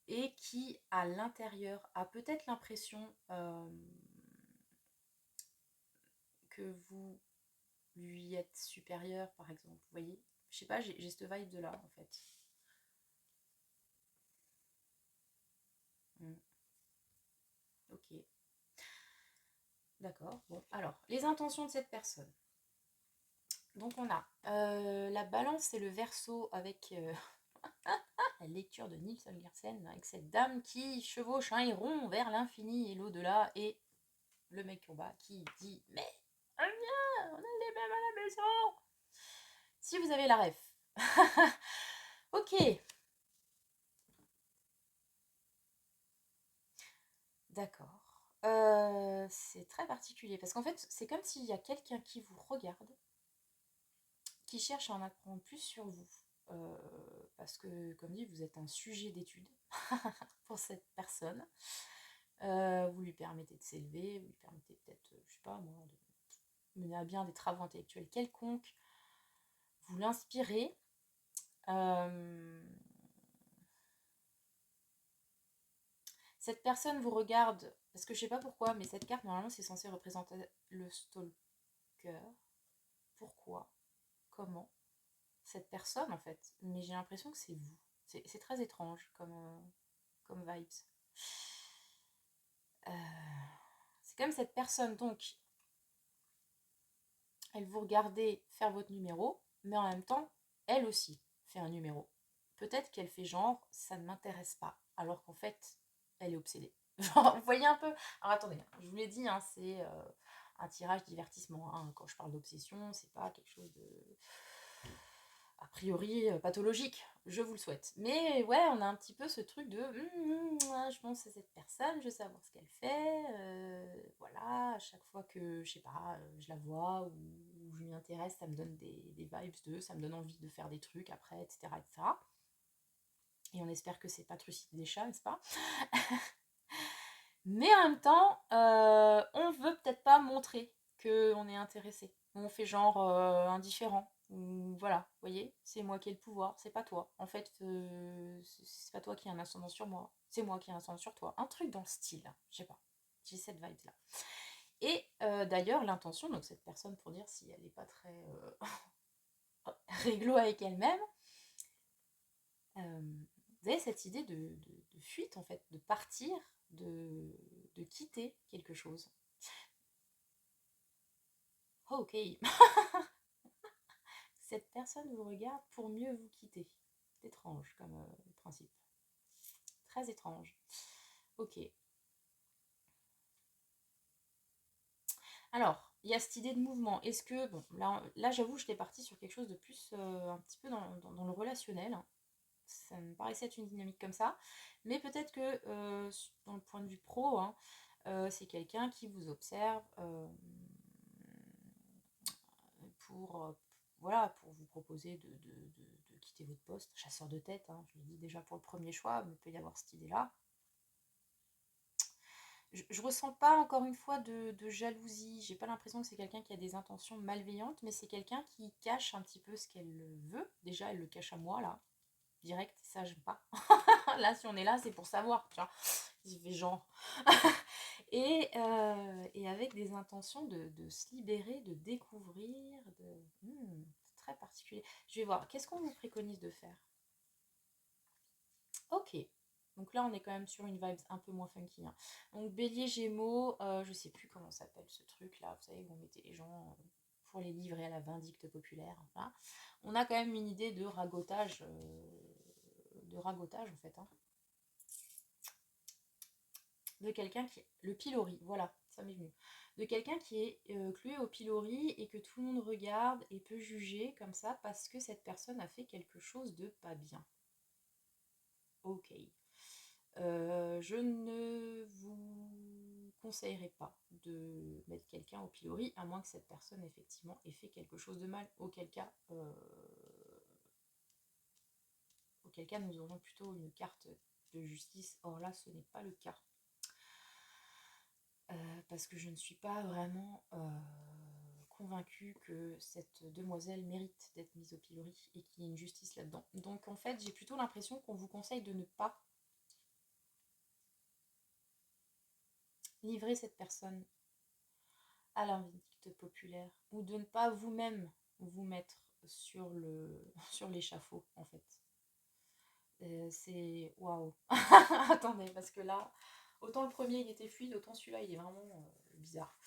et qui, à l'intérieur, a peut-être l'impression que vous lui êtes supérieur, par exemple. Vous voyez? Je sais pas, j'ai cette vibe de là, en fait. Hmm, ok, d'accord. Bon, alors, les intentions de cette personne. Donc on a la balance et le verseau avec la lecture de Nilsson Gersen, avec cette dame qui chevauche un héron vers l'infini et l'au-delà, et le mec en bas qui dit mais viens, on a les mêmes à la maison. Si vous avez la ref. Ok, d'accord. C'est très particulier parce qu'en fait c'est comme s'il y a quelqu'un qui vous regarde, qui cherche à en apprendre plus sur vous. Euh, Parce que, comme dit, vous êtes un sujet d'étude pour cette personne. Vous lui permettez de s'élever, vous lui permettez peut-être, je sais pas moi, de mener à bien des travaux intellectuels quelconques, vous l'inspirez. Euh, cette personne vous regarde, parce que je sais pas pourquoi, mais cette carte, normalement, c'est censé représenter le stalker. Pourquoi? Comment? Cette personne, en fait. Mais j'ai l'impression que c'est vous. C'est très étrange comme vibes. Euh, c'est comme cette personne, donc, elle vous regardait faire votre numéro, mais en même temps, elle aussi fait un numéro. Peut-être qu'elle fait genre, ça ne m'intéresse pas, alors qu'en fait, elle est obsédée. Genre, vous voyez un peu. Alors attendez, je vous l'ai dit, hein, c'est un tirage divertissement. Hein. Quand je parle d'obsession, c'est pas quelque chose de a priori pathologique, je vous le souhaite. Mais ouais, on a un petit peu ce truc de je pense à cette personne, je veux savoir ce qu'elle fait. Voilà, à chaque fois que, je sais pas, je la vois ou je m'y intéresse, ça me donne des vibes de, ça me donne envie de faire des trucs après, etc. etc. Et on espère que c'est pas trucider des chats, n'est-ce pas? Mais en même temps, on veut peut-être pas montrer qu'on est intéressé. On fait genre indifférent. Ou voilà, vous voyez, c'est moi qui ai le pouvoir, c'est pas toi. En fait, c'est pas toi qui as un ascendant sur moi, c'est moi qui ai un ascendant sur toi. Un truc dans le style, hein, je sais pas. J'ai cette vibe-là. Et d'ailleurs, l'intention, donc cette personne, pour dire si elle n'est pas très réglo avec elle-même, vous avez cette idée de fuite, en fait, de partir, de quitter quelque chose. Ok, cette personne vous regarde pour mieux vous quitter. C'est étrange comme principe. Très étrange. Ok. Alors, il y a cette idée de mouvement. Est-ce que, bon, là j'avoue, j'étais partie sur quelque chose de plus un petit peu dans le relationnel. Ça me paraissait être une dynamique comme ça. Mais peut-être que dans le point de vue pro, hein, c'est quelqu'un qui vous observe pour, voilà, pour vous proposer de quitter votre poste. Chasseur de tête, hein, je l'ai dit déjà pour le premier choix, mais il peut y avoir cette idée-là. Je ressens pas encore une fois de jalousie. J'ai pas l'impression que c'est quelqu'un qui a des intentions malveillantes, mais c'est quelqu'un qui cache un petit peu ce qu'elle veut. Déjà, elle le cache à moi, là. Direct, ça, j'aime pas. Là, si on est là, c'est pour savoir. Tiens, il fait genre. Et avec des intentions de se libérer, de découvrir, c'est très particulier. Je vais voir, qu'est-ce qu'on vous préconise de faire? Ok. Donc là, on est quand même sur une vibe un peu moins funky. Hein. Donc Bélier, Gémeaux, je sais plus comment s'appelle ce truc là. Vous savez, où on mettait les gens pour les livrer à la vindicte populaire. Enfin, on a quand même une idée de ragotage en fait. Hein. De quelqu'un qui... Le pilori, voilà, ça m'est venu. De quelqu'un qui est cloué au pilori et que tout le monde regarde et peut juger comme ça parce que cette personne a fait quelque chose de pas bien. Ok. Je ne vous conseillerais pas de mettre quelqu'un au pilori, à moins que cette personne effectivement ait fait quelque chose de mal, auquel cas nous aurons plutôt une carte de justice. Or là, ce n'est pas le cas. Parce que je ne suis pas vraiment convaincue que cette demoiselle mérite d'être mise au pilori et qu'il y ait une justice là-dedans. Donc en fait, j'ai plutôt l'impression qu'on vous conseille de ne pas livrer cette personne à la vindicte populaire ou de ne pas vous-même vous mettre sur l'échafaud en fait. C'est waouh. Attendez, parce que là, autant le premier il était fluide, autant celui-là il est vraiment bizarre.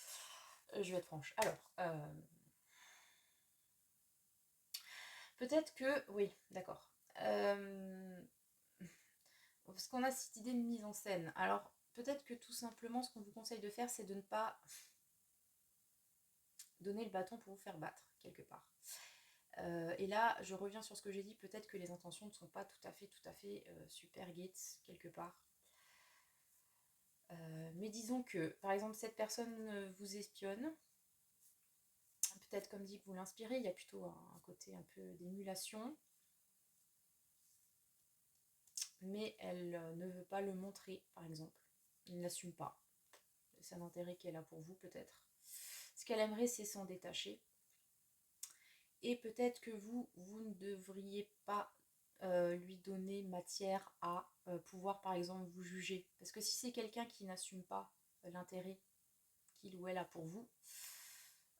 Je vais être franche. Alors, peut-être que, oui, d'accord. Parce qu'on a cette idée de mise en scène. Alors, peut-être que tout simplement, ce qu'on vous conseille de faire, c'est de ne pas donner le bâton pour vous faire battre, quelque part. Et là, je reviens sur ce que j'ai dit, peut-être que les intentions ne sont pas tout à fait super gates, quelque part. Mais disons que, par exemple, cette personne vous espionne, peut-être comme dit que vous l'inspirez, il y a plutôt un côté un peu d'émulation, mais elle ne veut pas le montrer, par exemple. Elle n'assume pas. C'est un intérêt qu'elle a pour vous, peut-être. Ce qu'elle aimerait, c'est s'en détacher. Et peut-être que vous ne devriez pas lui donner matière à pouvoir, par exemple, vous juger. Parce que si c'est quelqu'un qui n'assume pas l'intérêt qu'il ou elle a pour vous,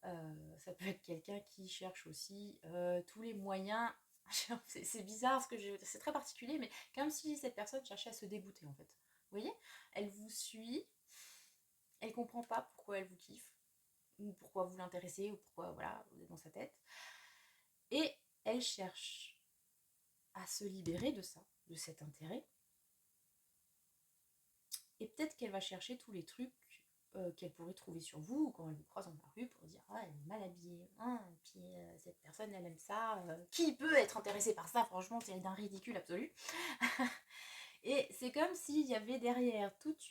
ça peut être quelqu'un qui cherche aussi tous les moyens. C'est bizarre, c'est très particulier, mais comme si cette personne cherchait à se dégoûter, en fait. Vous voyez, elle vous suit, elle comprend pas pourquoi elle vous kiffe, ou pourquoi vous l'intéressez, ou pourquoi, voilà, vous êtes dans sa tête. Et elle cherche à se libérer de ça, de cet intérêt. Et peut-être qu'elle va chercher tous les trucs qu'elle pourrait trouver sur vous quand elle vous croise dans la rue pour dire ah, elle est mal habillée, hein, et puis cette personne elle aime ça, qui peut être intéressé par ça, franchement c'est d'un ridicule absolu. Et c'est comme s'il y avait derrière toute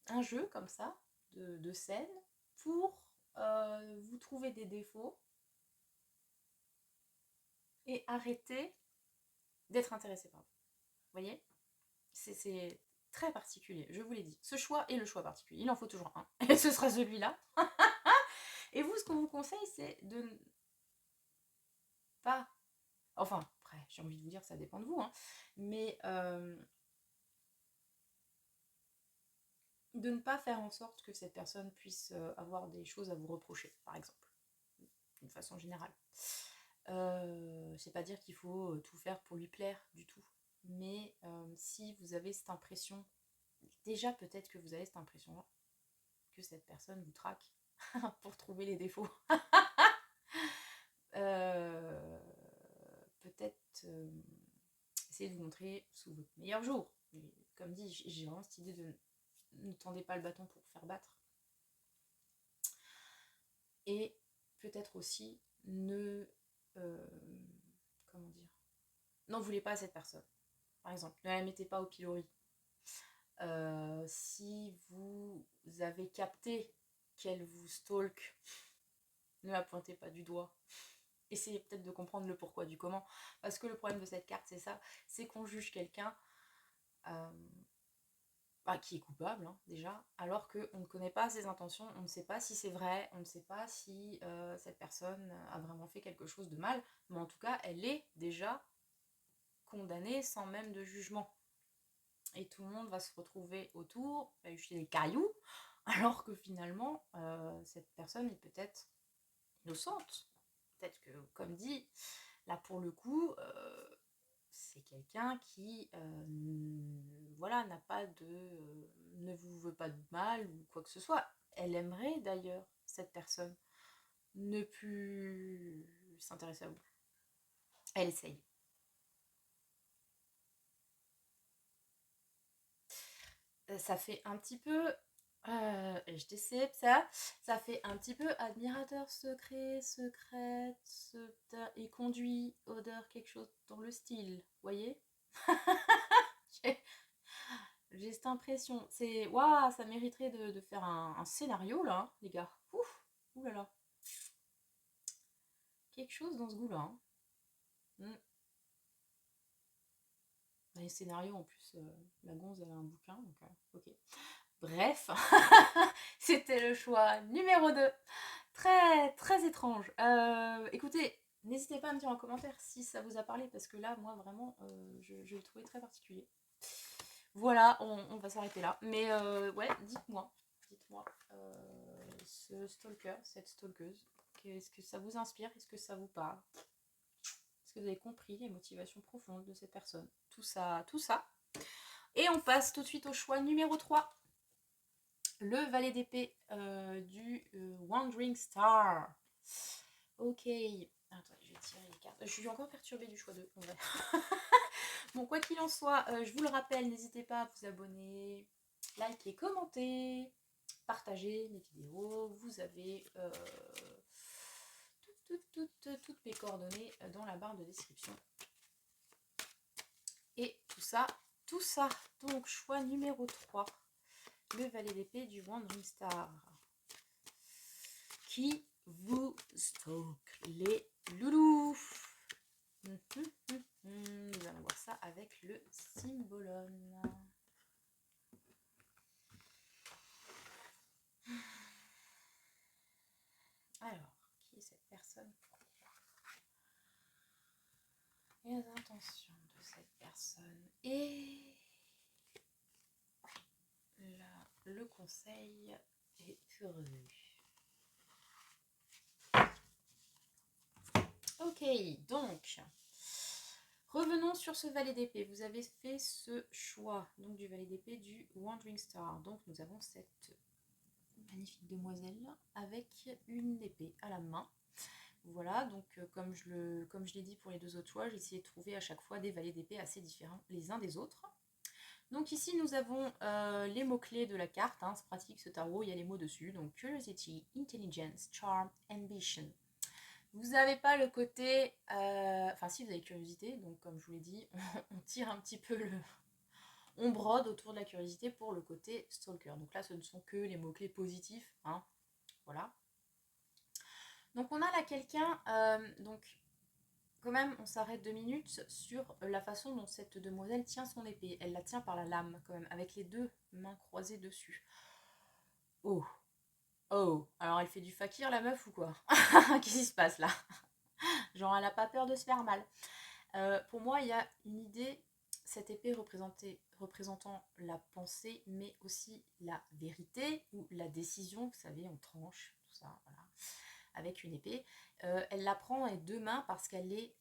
un jeu comme ça de scène pour vous trouver des défauts et arrêter d'être intéressé par vous. Vous voyez, c'est très particulier, je vous l'ai dit. Ce choix est le choix particulier, il en faut toujours un, et ce sera celui-là. Et vous, ce qu'on vous conseille, c'est de ne pas... Enfin, après, j'ai envie de vous dire, ça dépend de vous, hein, mais de ne pas faire en sorte que cette personne puisse avoir des choses à vous reprocher, par exemple, d'une façon générale. C'est pas dire qu'il faut tout faire pour lui plaire du tout, mais si vous avez cette impression, déjà peut-être que vous avez cette impression-là, que cette personne vous traque pour trouver les défauts. Peut-être essayer de vous montrer sous votre meilleur jour. Mais comme dit, j'ai vraiment cette idée de ne tendez pas le bâton pour faire battre. Et peut-être aussi ne... comment dire, n'en voulez pas à cette personne. Par exemple, ne la mettez pas au pilori. Si vous avez capté qu'elle vous stalk, ne la pointez pas du doigt. Essayez peut-être de comprendre le pourquoi du comment. Parce que le problème de cette carte, c'est ça, c'est qu'on juge quelqu'un qui est coupable, hein, déjà, alors qu'on ne connaît pas ses intentions, on ne sait pas si c'est vrai, on ne sait pas si cette personne a vraiment fait quelque chose de mal, mais en tout cas, elle est déjà condamnée sans même de jugement. Et tout le monde va se retrouver autour, va lui jeter des cailloux, alors que finalement, cette personne est peut-être innocente. Peut-être que, comme dit, là pour le coup, c'est quelqu'un qui voilà, n'a pas de ne vous veut pas de mal ou quoi que ce soit. Elle aimerait d'ailleurs, cette personne, ne plus s'intéresser à vous. Elle essaye. Ça fait un petit peu je décède ça fait un petit peu admirateur secret, secrète, et conduit, odeur, quelque chose dans le style, vous voyez. J'ai cette impression, c'est waouh, ça mériterait de faire un scénario là, hein, les gars. Ouf, oulala, quelque chose dans ce goût-là. Hein. Dans les scénarios en plus, la gonze elle a un bouquin, donc ok. Bref, c'était le choix numéro 2. Très, très étrange. Écoutez, n'hésitez pas à me dire en commentaire si ça vous a parlé, parce que là, moi, vraiment, je l'ai trouvé très particulier. Voilà, on va s'arrêter là. Mais ouais, dites-moi, ce stalker, cette stalkeuse, qu'est-ce que ça vous inspire? Est-ce que ça vous parle? Est-ce que vous avez compris les motivations profondes de cette personne? Tout ça, tout ça. Et on passe tout de suite au choix numéro 3. Le valet d'épée du Wandering Star. Ok. Attends, je vais tirer les cartes. Je suis encore perturbée du choix 2. Bon, quoi qu'il en soit, je vous le rappelle, n'hésitez pas à vous abonner, liker, commenter, partager mes vidéos. Vous avez toutes mes coordonnées dans la barre de description. Et tout ça. Donc, choix numéro 3. Le valet d'épée du Wandering Star. Qui vous stalk, les loulous. Nous allons voir ça avec le symbolone. Alors, qui est cette personne? Les intentions de cette personne. Et là, le conseil est heureux. Ok, donc, revenons sur ce valet d'épée. Vous avez fait ce choix donc du valet d'épée du Wandering Star. Donc, nous avons cette magnifique demoiselle avec une épée à la main. Voilà, donc comme je l'ai dit pour les deux autres choix, j'ai essayé de trouver à chaque fois des valets d'épée assez différents les uns des autres. Donc ici nous avons les mots-clés de la carte, hein, c'est pratique ce tarot, il y a les mots dessus, donc Curiosity, Intelligence, Charm, Ambition. Vous n'avez pas le côté, enfin si vous avez curiosité, donc comme je vous l'ai dit, on tire un petit peu on brode autour de la curiosité pour le côté stalker. Donc là ce ne sont que les mots-clés positifs, hein, voilà. Donc on a là quelqu'un, donc quand même on s'arrête 2 minutes sur la façon dont cette demoiselle tient son épée. Elle la tient par la lame quand même, avec les deux mains croisées dessus. Oh, oh, alors elle fait du fakir la meuf ou quoi? Qu'est-ce qui se passe là? Genre elle a pas peur de se faire mal. Pour moi il y a une idée, cette épée représentant la pensée mais aussi la vérité ou la décision, vous savez on tranche, tout ça, voilà. Avec une épée, elle la prend avec deux mains parce qu'elle est...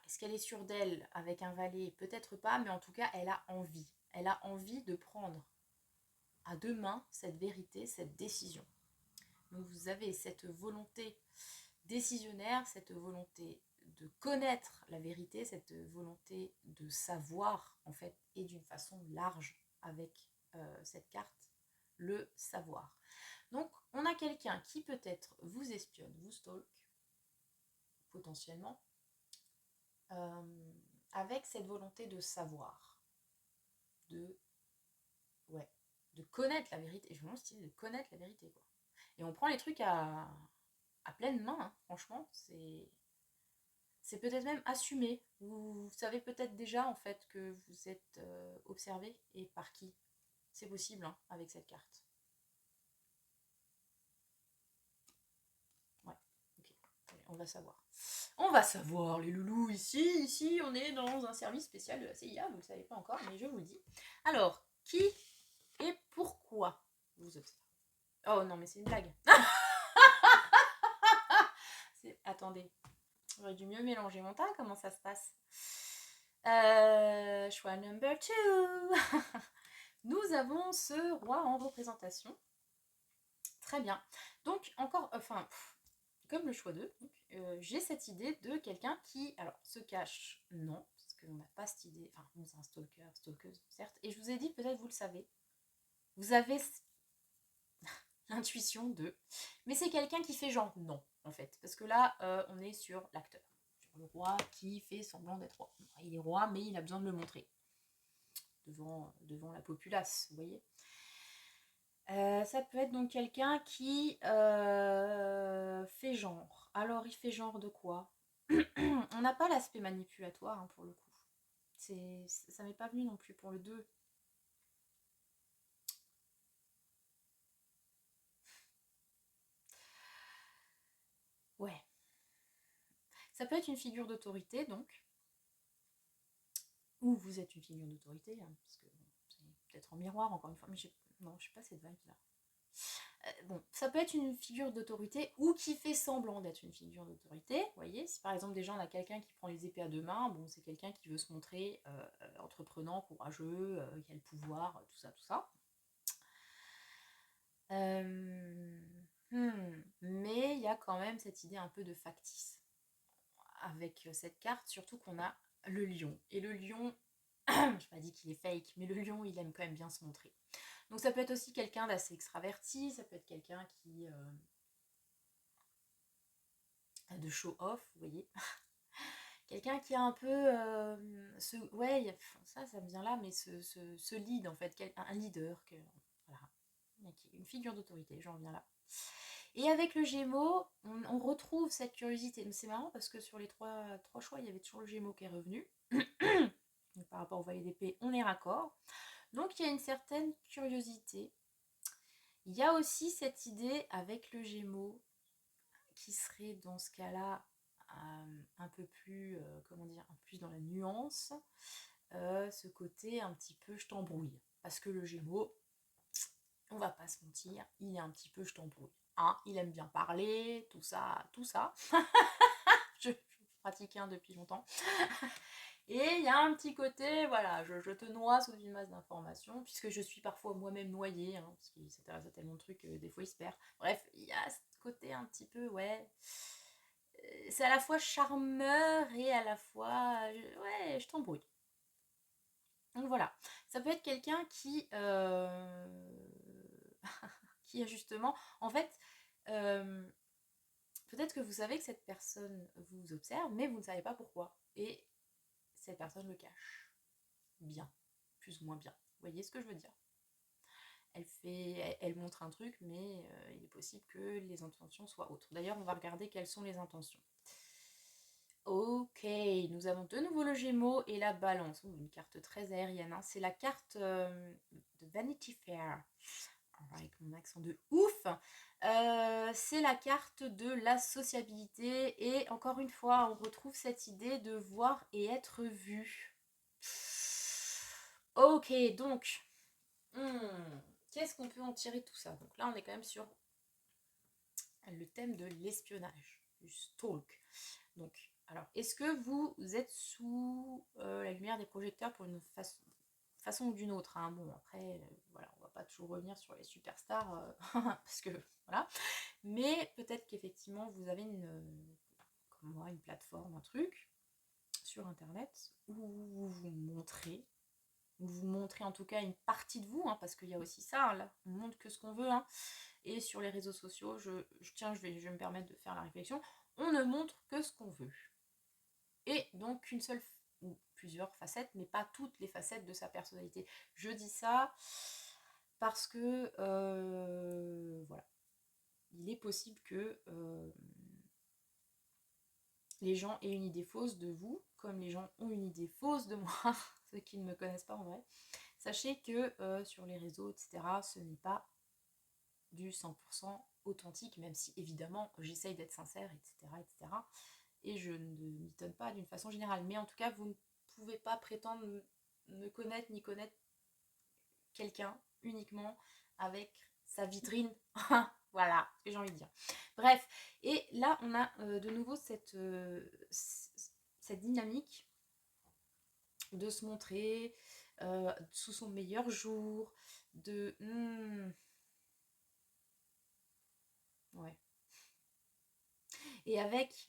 est-ce qu'elle est sûre d'elle avec un valet? Peut-être pas, mais en tout cas, elle a envie. Elle a envie de prendre à deux mains cette vérité, cette décision. Donc vous avez cette volonté décisionnaire, cette volonté de connaître la vérité, cette volonté de savoir, en fait, et d'une façon large avec cette carte, le savoir. Donc, on a quelqu'un qui peut-être vous espionne, vous stalk, potentiellement, avec cette volonté de savoir, de connaître la vérité. Et je me demande si c'est de connaître la vérité, quoi. Et on prend les trucs à pleine main, hein. Franchement, c'est peut-être même assumé. Vous savez peut-être déjà, en fait, que vous êtes observé, et par qui. C'est possible, hein, avec cette carte. Ouais, ok. Allez, on va savoir. On va savoir, les loulous, ici, on est dans un service spécial de la CIA, vous ne le savez pas encore, mais je vous le dis. Alors, qui et pourquoi vous observez? Oh non, mais c'est une blague. Attendez, j'aurais dû mieux mélanger mon temps, comment ça se passe? Choix number 2. Nous avons ce roi en représentation. Très bien. Donc, encore, enfin... Comme le choix 2, j'ai cette idée de quelqu'un qui, alors, se cache, non, parce qu'on n'a pas cette idée, enfin, bon, c'est un stalker, stalkeuse, certes, et je vous ai dit, peut-être vous le savez, vous avez l'intuition de, mais c'est quelqu'un qui fait genre non, en fait, parce que là, on est sur l'acteur, sur le roi qui fait semblant d'être roi. Il est roi, mais il a besoin de le montrer devant la populace, vous voyez. Ça peut être donc quelqu'un qui fait genre. Alors, il fait genre de quoi? On n'a pas l'aspect manipulatoire, hein, pour le coup. Ça m'est pas venu non plus pour le 2. Ça peut être une figure d'autorité, donc, ou vous êtes une figure d'autorité, hein, parce que bon, c'est peut-être en miroir, encore une fois, mais non, je sais pas cette vibe-là. Bon, ça peut être une figure d'autorité ou qui fait semblant d'être une figure d'autorité. Vous voyez, si par exemple déjà on a quelqu'un qui prend les épées à deux mains, bon, c'est quelqu'un qui veut se montrer entreprenant, courageux, qui a le pouvoir, tout ça, tout ça. Mais il y a quand même cette idée un peu de factice avec cette carte, surtout qu'on a le lion. Et le lion, je n'ai pas dit qu'il est fake, mais le lion, il aime quand même bien se montrer. Donc ça peut être aussi quelqu'un d'assez extraverti, ça peut être quelqu'un qui... de show-off, vous voyez. Quelqu'un qui a un peu... ouais, ça me vient là, mais ce lead, en fait, un leader, voilà, une figure d'autorité, j'en viens là. Et avec le Gémeaux, on retrouve cette curiosité. C'est marrant parce que sur les trois choix, il y avait toujours le Gémeaux qui est revenu. Donc, par rapport au Valet d'épée, on est raccord. Donc il y a une certaine curiosité. Il y a aussi cette idée avec le Gémeaux qui serait dans ce cas-là un peu plus, comment dire, un peu plus dans la nuance. Ce côté un petit peu je t'embrouille. Parce que le Gémeaux, on va pas se mentir, il est un petit peu je t'embrouille. Hein, il aime bien parler, tout ça, tout ça. je pratique depuis longtemps. Et il y a un petit côté, voilà, je te noie sous une masse d'informations, puisque je suis parfois moi-même noyée, hein, parce qu'il s'intéresse à tellement de trucs, des fois il se perd. Bref, il y a ce côté un petit peu, ouais, c'est à la fois charmeur et à la fois, ouais, je t'embrouille. Donc voilà, ça peut être quelqu'un qui, qui a justement, en fait, peut-être que vous savez que cette personne vous observe, mais vous ne savez pas pourquoi. Et cette personne le cache. Bien. Plus ou moins bien. Vous voyez ce que je veux dire? Elle montre un truc, mais il est possible que les intentions soient autres. D'ailleurs, on va regarder quelles sont les intentions. Ok, nous avons de nouveau le Gémeaux et la Balance. Une carte très aérienne. Hein. C'est la carte de Vanity Fair. Avec mon accent de ouf. C'est la carte de la sociabilité. Et encore une fois, on retrouve cette idée de voir et être vu. Ok, donc, qu'est-ce qu'on peut en tirer de tout ça? Donc là, on est quand même sur le thème de l'espionnage, du stalk. Donc, alors, est-ce que vous êtes sous la lumière des projecteurs pour une façon ou d'une autre, hein. Bon, après, voilà, on va pas toujours revenir sur les superstars, parce que, voilà. Mais peut-être qu'effectivement, vous avez comme moi, une plateforme, un truc, sur Internet, où vous montrez en tout cas une partie de vous, hein, parce qu'il y a aussi ça, hein, là, on montre que ce qu'on veut, hein. Et sur les réseaux sociaux, je vais me permettre de faire la réflexion, on ne montre que ce qu'on veut. Et donc une seule ou plusieurs facettes, mais pas toutes les facettes de sa personnalité. Je dis ça parce que voilà, il est possible que les gens aient une idée fausse de vous, comme les gens ont une idée fausse de moi, ceux qui ne me connaissent pas en vrai. Sachez que sur les réseaux, etc., ce n'est pas du 100% authentique, même si évidemment j'essaye d'être sincère, etc., etc. Et je ne m'y donne pas d'une façon générale. Mais en tout cas, vous ne pouvez pas prétendre me connaître ni connaître quelqu'un uniquement avec sa vitrine. Voilà ce que j'ai envie de dire. Bref, et là on a de nouveau cette dynamique de se montrer sous son meilleur jour, de... ouais. Et avec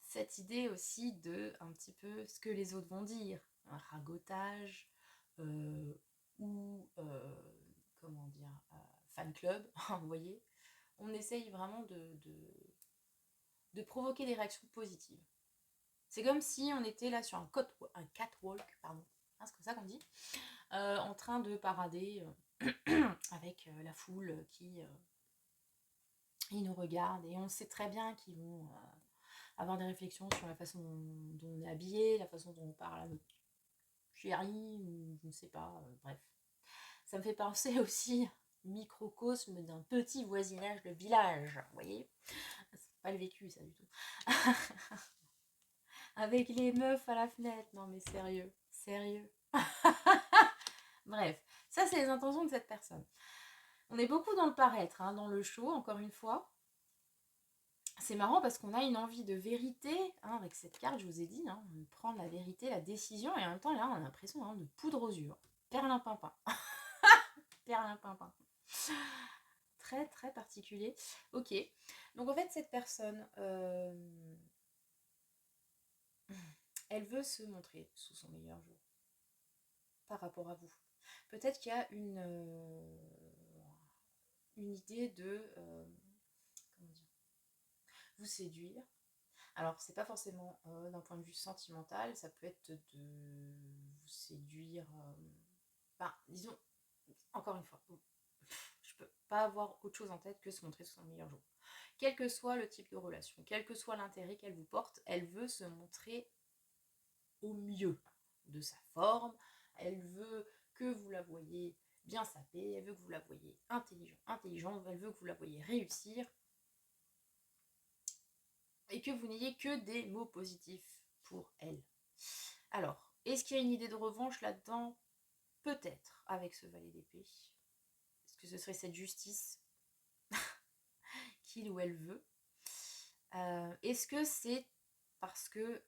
cette idée aussi de un petit peu ce que les autres vont dire, un ragotage ou comment dire, fan club, vous voyez, on essaye vraiment de provoquer des réactions positives. C'est comme si on était là sur un catwalk, pardon, hein, c'est comme ça qu'on dit, en train de parader avec la foule qui ils nous regarde et on sait très bien qu'ils vont avoir des réflexions sur la façon dont on est habillé, la façon dont on parle à notre chérie, ou je ne sais pas, bref. Ça me fait penser aussi microcosme d'un petit voisinage de village, vous voyez. Pas le vécu, ça du tout. Avec les meufs à la fenêtre. Non mais sérieux, sérieux. Bref, ça c'est les intentions de cette personne. On est beaucoup dans le paraître, hein, dans le show, encore une fois. C'est marrant parce qu'on a une envie de vérité, hein, avec cette carte, je vous ai dit, hein, prendre la vérité, la décision, et en même temps, là, on a l'impression de poudre aux yeux. Perlimpinpin. Perlimpinpin. Très, très particulier. Ok. Donc, en fait, cette personne, elle veut se montrer sous son meilleur jour par rapport à vous. Peut-être qu'il y a une idée de comment dire, vous séduire. Alors, c'est pas forcément d'un point de vue sentimental, ça peut être de vous séduire. Enfin, disons, encore une fois, je peux pas avoir autre chose en tête que se montrer sous son meilleur jour. Quel que soit le type de relation, quel que soit l'intérêt qu'elle vous porte, elle veut se montrer au mieux de sa forme. Elle veut que vous la voyez bien sapée, elle veut que vous la voyez intelligente, elle veut que vous la voyez réussir et que vous n'ayez que des mots positifs pour elle. Alors, est-ce qu'il y a une idée de revanche là-dedans? Peut-être, avec ce valet d'épée. Est-ce que ce serait cette justice qu'il ou elle veut? Est-ce que c'est parce que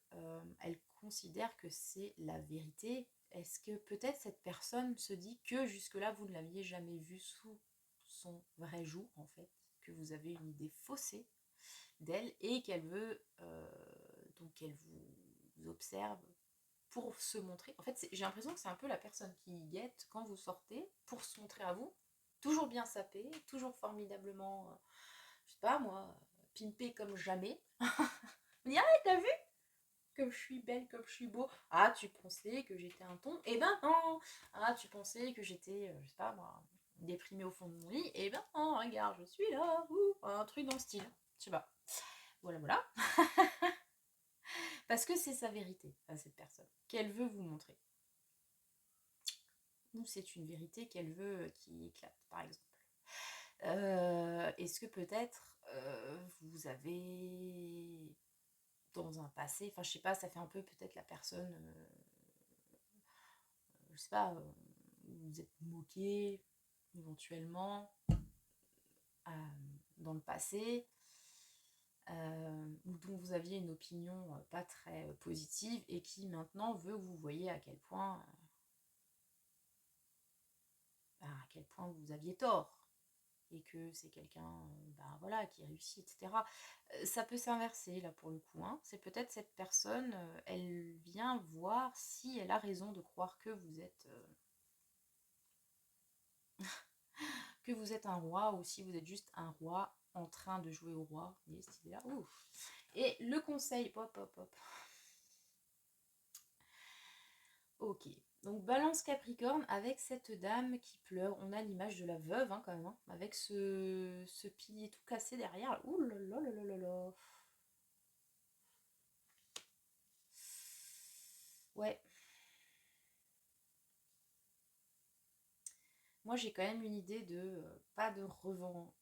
elle considère que c'est la vérité? Est-ce que peut-être cette personne se dit que jusque-là vous ne l'aviez jamais vue sous son vrai jour en fait, que vous avez une idée faussée d'elle et qu'elle veut donc qu'elle vous observe pour se montrer. En fait, j'ai l'impression que c'est un peu la personne qui guette quand vous sortez pour se montrer à vous, toujours bien sapé, toujours formidablement, je sais pas moi, pimpé comme jamais. On dit ah t'as vu comme je suis belle, comme je suis beau. Ah tu pensais que j'étais un ton? Eh ben non. Ah tu pensais que j'étais, je sais pas moi, déprimée au fond de mon lit? Eh ben non, regarde, je suis là. Un truc dans le style. Je sais pas. Voilà, voilà. Parce que c'est sa vérité à cette personne, qu'elle veut vous montrer. Ou c'est une vérité qu'elle veut qui éclate, par exemple. Est-ce que peut-être vous avez dans un passé, enfin je sais pas, ça fait un peu peut-être la personne, je sais pas, vous êtes moqué éventuellement dans le passé, ou dont vous aviez une opinion pas très positive et qui maintenant veut que vous voyez à quel point vous aviez tort et que c'est quelqu'un voilà, qui réussit, etc. Ça peut s'inverser là pour le coup. Hein. C'est peut-être cette personne, elle vient voir si elle a raison de croire que vous êtes un roi ou si vous êtes juste un roi en train de jouer au roi. Vous voyez cette idée-là. Et le conseil, hop, hop, hop. Ok, donc balance Capricorne avec cette dame qui pleure. On a l'image de la veuve hein, quand même, hein, avec ce pilier tout cassé derrière. Ouh là là là là là là. Ouais. Moi j'ai quand même une idée de pas de revanche.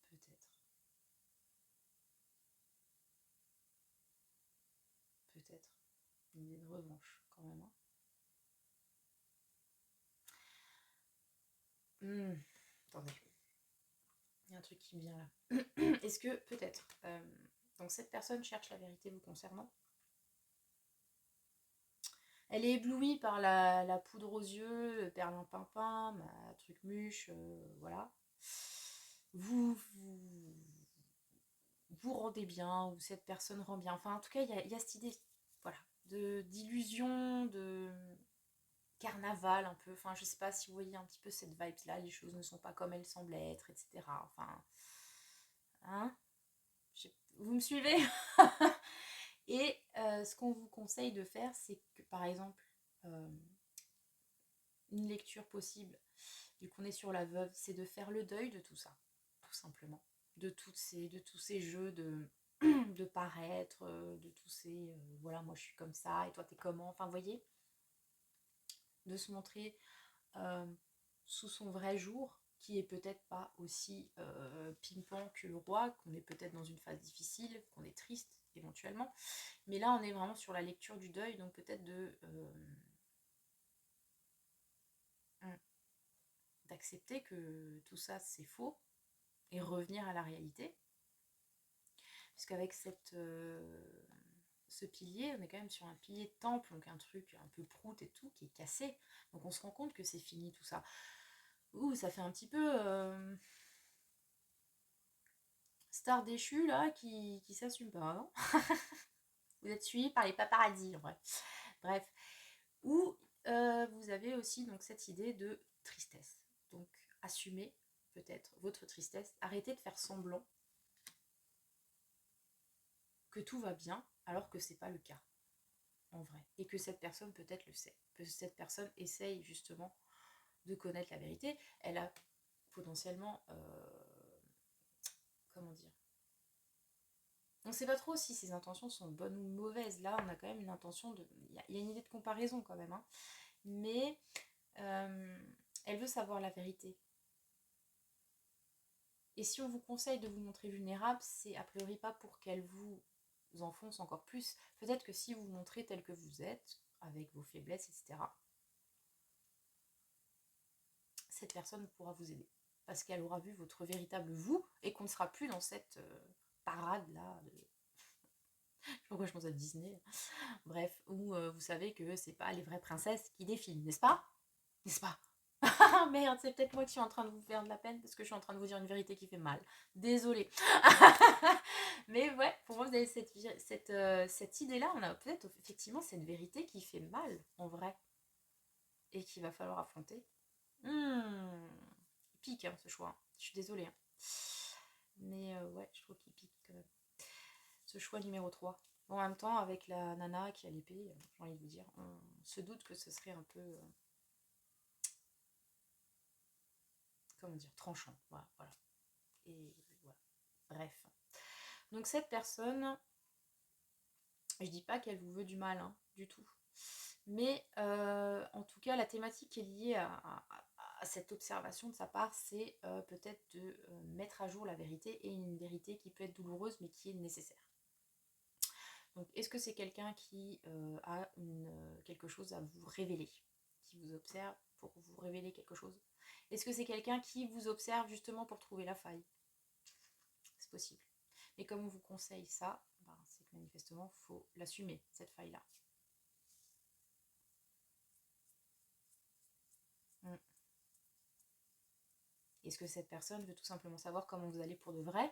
Peut-être. Peut-être. Une idée de revanche quand même. Hein. Attendez. Il y a un truc qui me vient là. Est-ce que peut-être donc cette personne cherche la vérité vous concernant. Elle est éblouie par la poudre aux yeux, le perlimpinpin, ma truc muche, voilà. Vous vous rendez bien, ou cette personne rend bien. Enfin, en tout cas, il y a cette idée, voilà, d'illusion, de carnaval un peu. Enfin, je sais pas si vous voyez un petit peu cette vibe-là, les choses ne sont pas comme elles semblent être, etc. Enfin, hein, vous me suivez? Et ce qu'on vous conseille de faire, c'est que par exemple, une lecture possible, vu qu'on est sur la veuve, c'est de faire le deuil de tout ça, tout simplement. De tous ces jeux de paraître, de tous ces voilà, moi je suis comme ça et toi t'es comment, enfin, vous voyez, de se montrer sous son vrai jour, qui est peut-être pas aussi pimpant que le roi, qu'on est peut-être dans une phase difficile, qu'on est triste éventuellement. Mais là, on est vraiment sur la lecture du deuil, donc peut-être d'accepter que tout ça c'est faux et revenir à la réalité. Puisqu'avec ce pilier, on est quand même sur un pilier de temple, donc un truc un peu prout et tout, qui est cassé. Donc on se rend compte que c'est fini tout ça. Ouh, ça fait un petit peu star déchu là qui s'assume pas, non? Vous êtes suivi par les paparazzis en vrai. Bref. Ou vous avez aussi donc cette idée de tristesse. Donc assumez peut-être votre tristesse, arrêtez de faire semblant que tout va bien alors que c'est pas le cas en vrai. Et que cette personne peut-être le sait. Que cette personne essaye justement de connaître la vérité. Elle a potentiellement comment dire, on ne sait pas trop si ses intentions sont bonnes ou mauvaises. Là, on a quand même une intention de... Il y a une idée de comparaison quand même. Hein. Mais elle veut savoir la vérité. Et si on vous conseille de vous montrer vulnérable, c'est a priori pas pour qu'elle vous enfonce encore plus. Peut-être que si vous vous montrez tel que vous êtes, avec vos faiblesses, etc., cette personne pourra vous aider. Parce qu'elle aura vu votre véritable vous et qu'on ne sera plus dans cette parade-là de... Je sais pas pourquoi je pense à Disney. Bref, où vous savez que c'est pas les vraies princesses qui défilent, n'est-ce pas? N'est-ce pas? Ah merde, c'est peut-être moi qui suis en train de vous faire de la peine parce que je suis en train de vous dire une vérité qui fait mal. Désolée. Mais ouais, pour moi, vous avez cette idée-là, on a peut-être effectivement cette vérité qui fait mal, en vrai, et qu'il va falloir affronter. Il pique, hein, ce choix. Hein. Je suis désolée. Hein. Mais ouais, je trouve qu'il pique quand même. Ce choix numéro 3. Bon, en même temps, avec la nana qui a l'épée, j'ai envie de vous dire, on se doute que ce serait un peu... comment dire, tranchant. Voilà. Et voilà. Bref. Donc cette personne, je dis pas qu'elle vous veut du mal, hein, du tout. Mais en tout cas, la thématique qui est liée à cette observation de sa part, c'est peut-être de mettre à jour la vérité, et une vérité qui peut être douloureuse, mais qui est nécessaire. Donc, est-ce que c'est quelqu'un qui a quelque chose à vous révéler, qui vous observe pour vous révéler quelque chose? Est-ce que c'est quelqu'un qui vous observe justement pour trouver la faille? C'est possible. Mais comme on vous conseille ça, ben, c'est que manifestement, il faut l'assumer, cette faille-là. Est-ce que cette personne veut tout simplement savoir comment vous allez pour de vrai?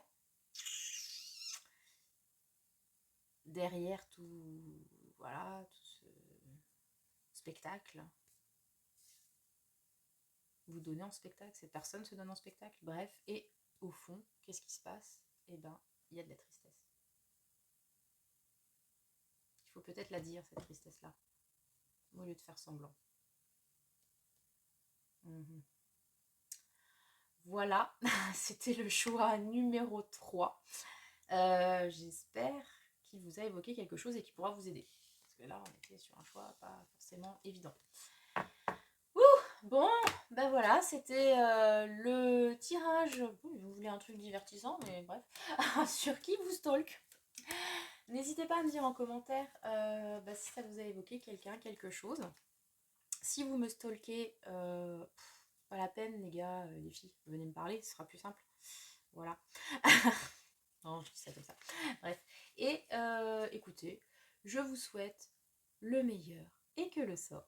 Derrière tout, voilà, tout ce spectacle, vous donnez en spectacle, cette personne se donne en spectacle, bref, et au fond, qu'est-ce qui se passe? Eh ben, il y a de la tristesse. Il faut peut-être la dire, cette tristesse-là, au lieu de faire semblant. Voilà, c'était le choix numéro 3. J'espère qu'il vous a évoqué quelque chose et qu'il pourra vous aider. Parce que là, on était sur un choix pas forcément évident. Bon, ben voilà, c'était le tirage. Vous voulez un truc divertissant, mais bref, sur qui vous stalk. N'hésitez pas à me dire en commentaire si ça vous a évoqué quelqu'un, quelque chose. Si vous me stalkez, pas la peine, les gars, les filles, venez me parler, ce sera plus simple. Voilà. Non, je dis ça comme ça. Bref. Et écoutez, je vous souhaite le meilleur et que le sort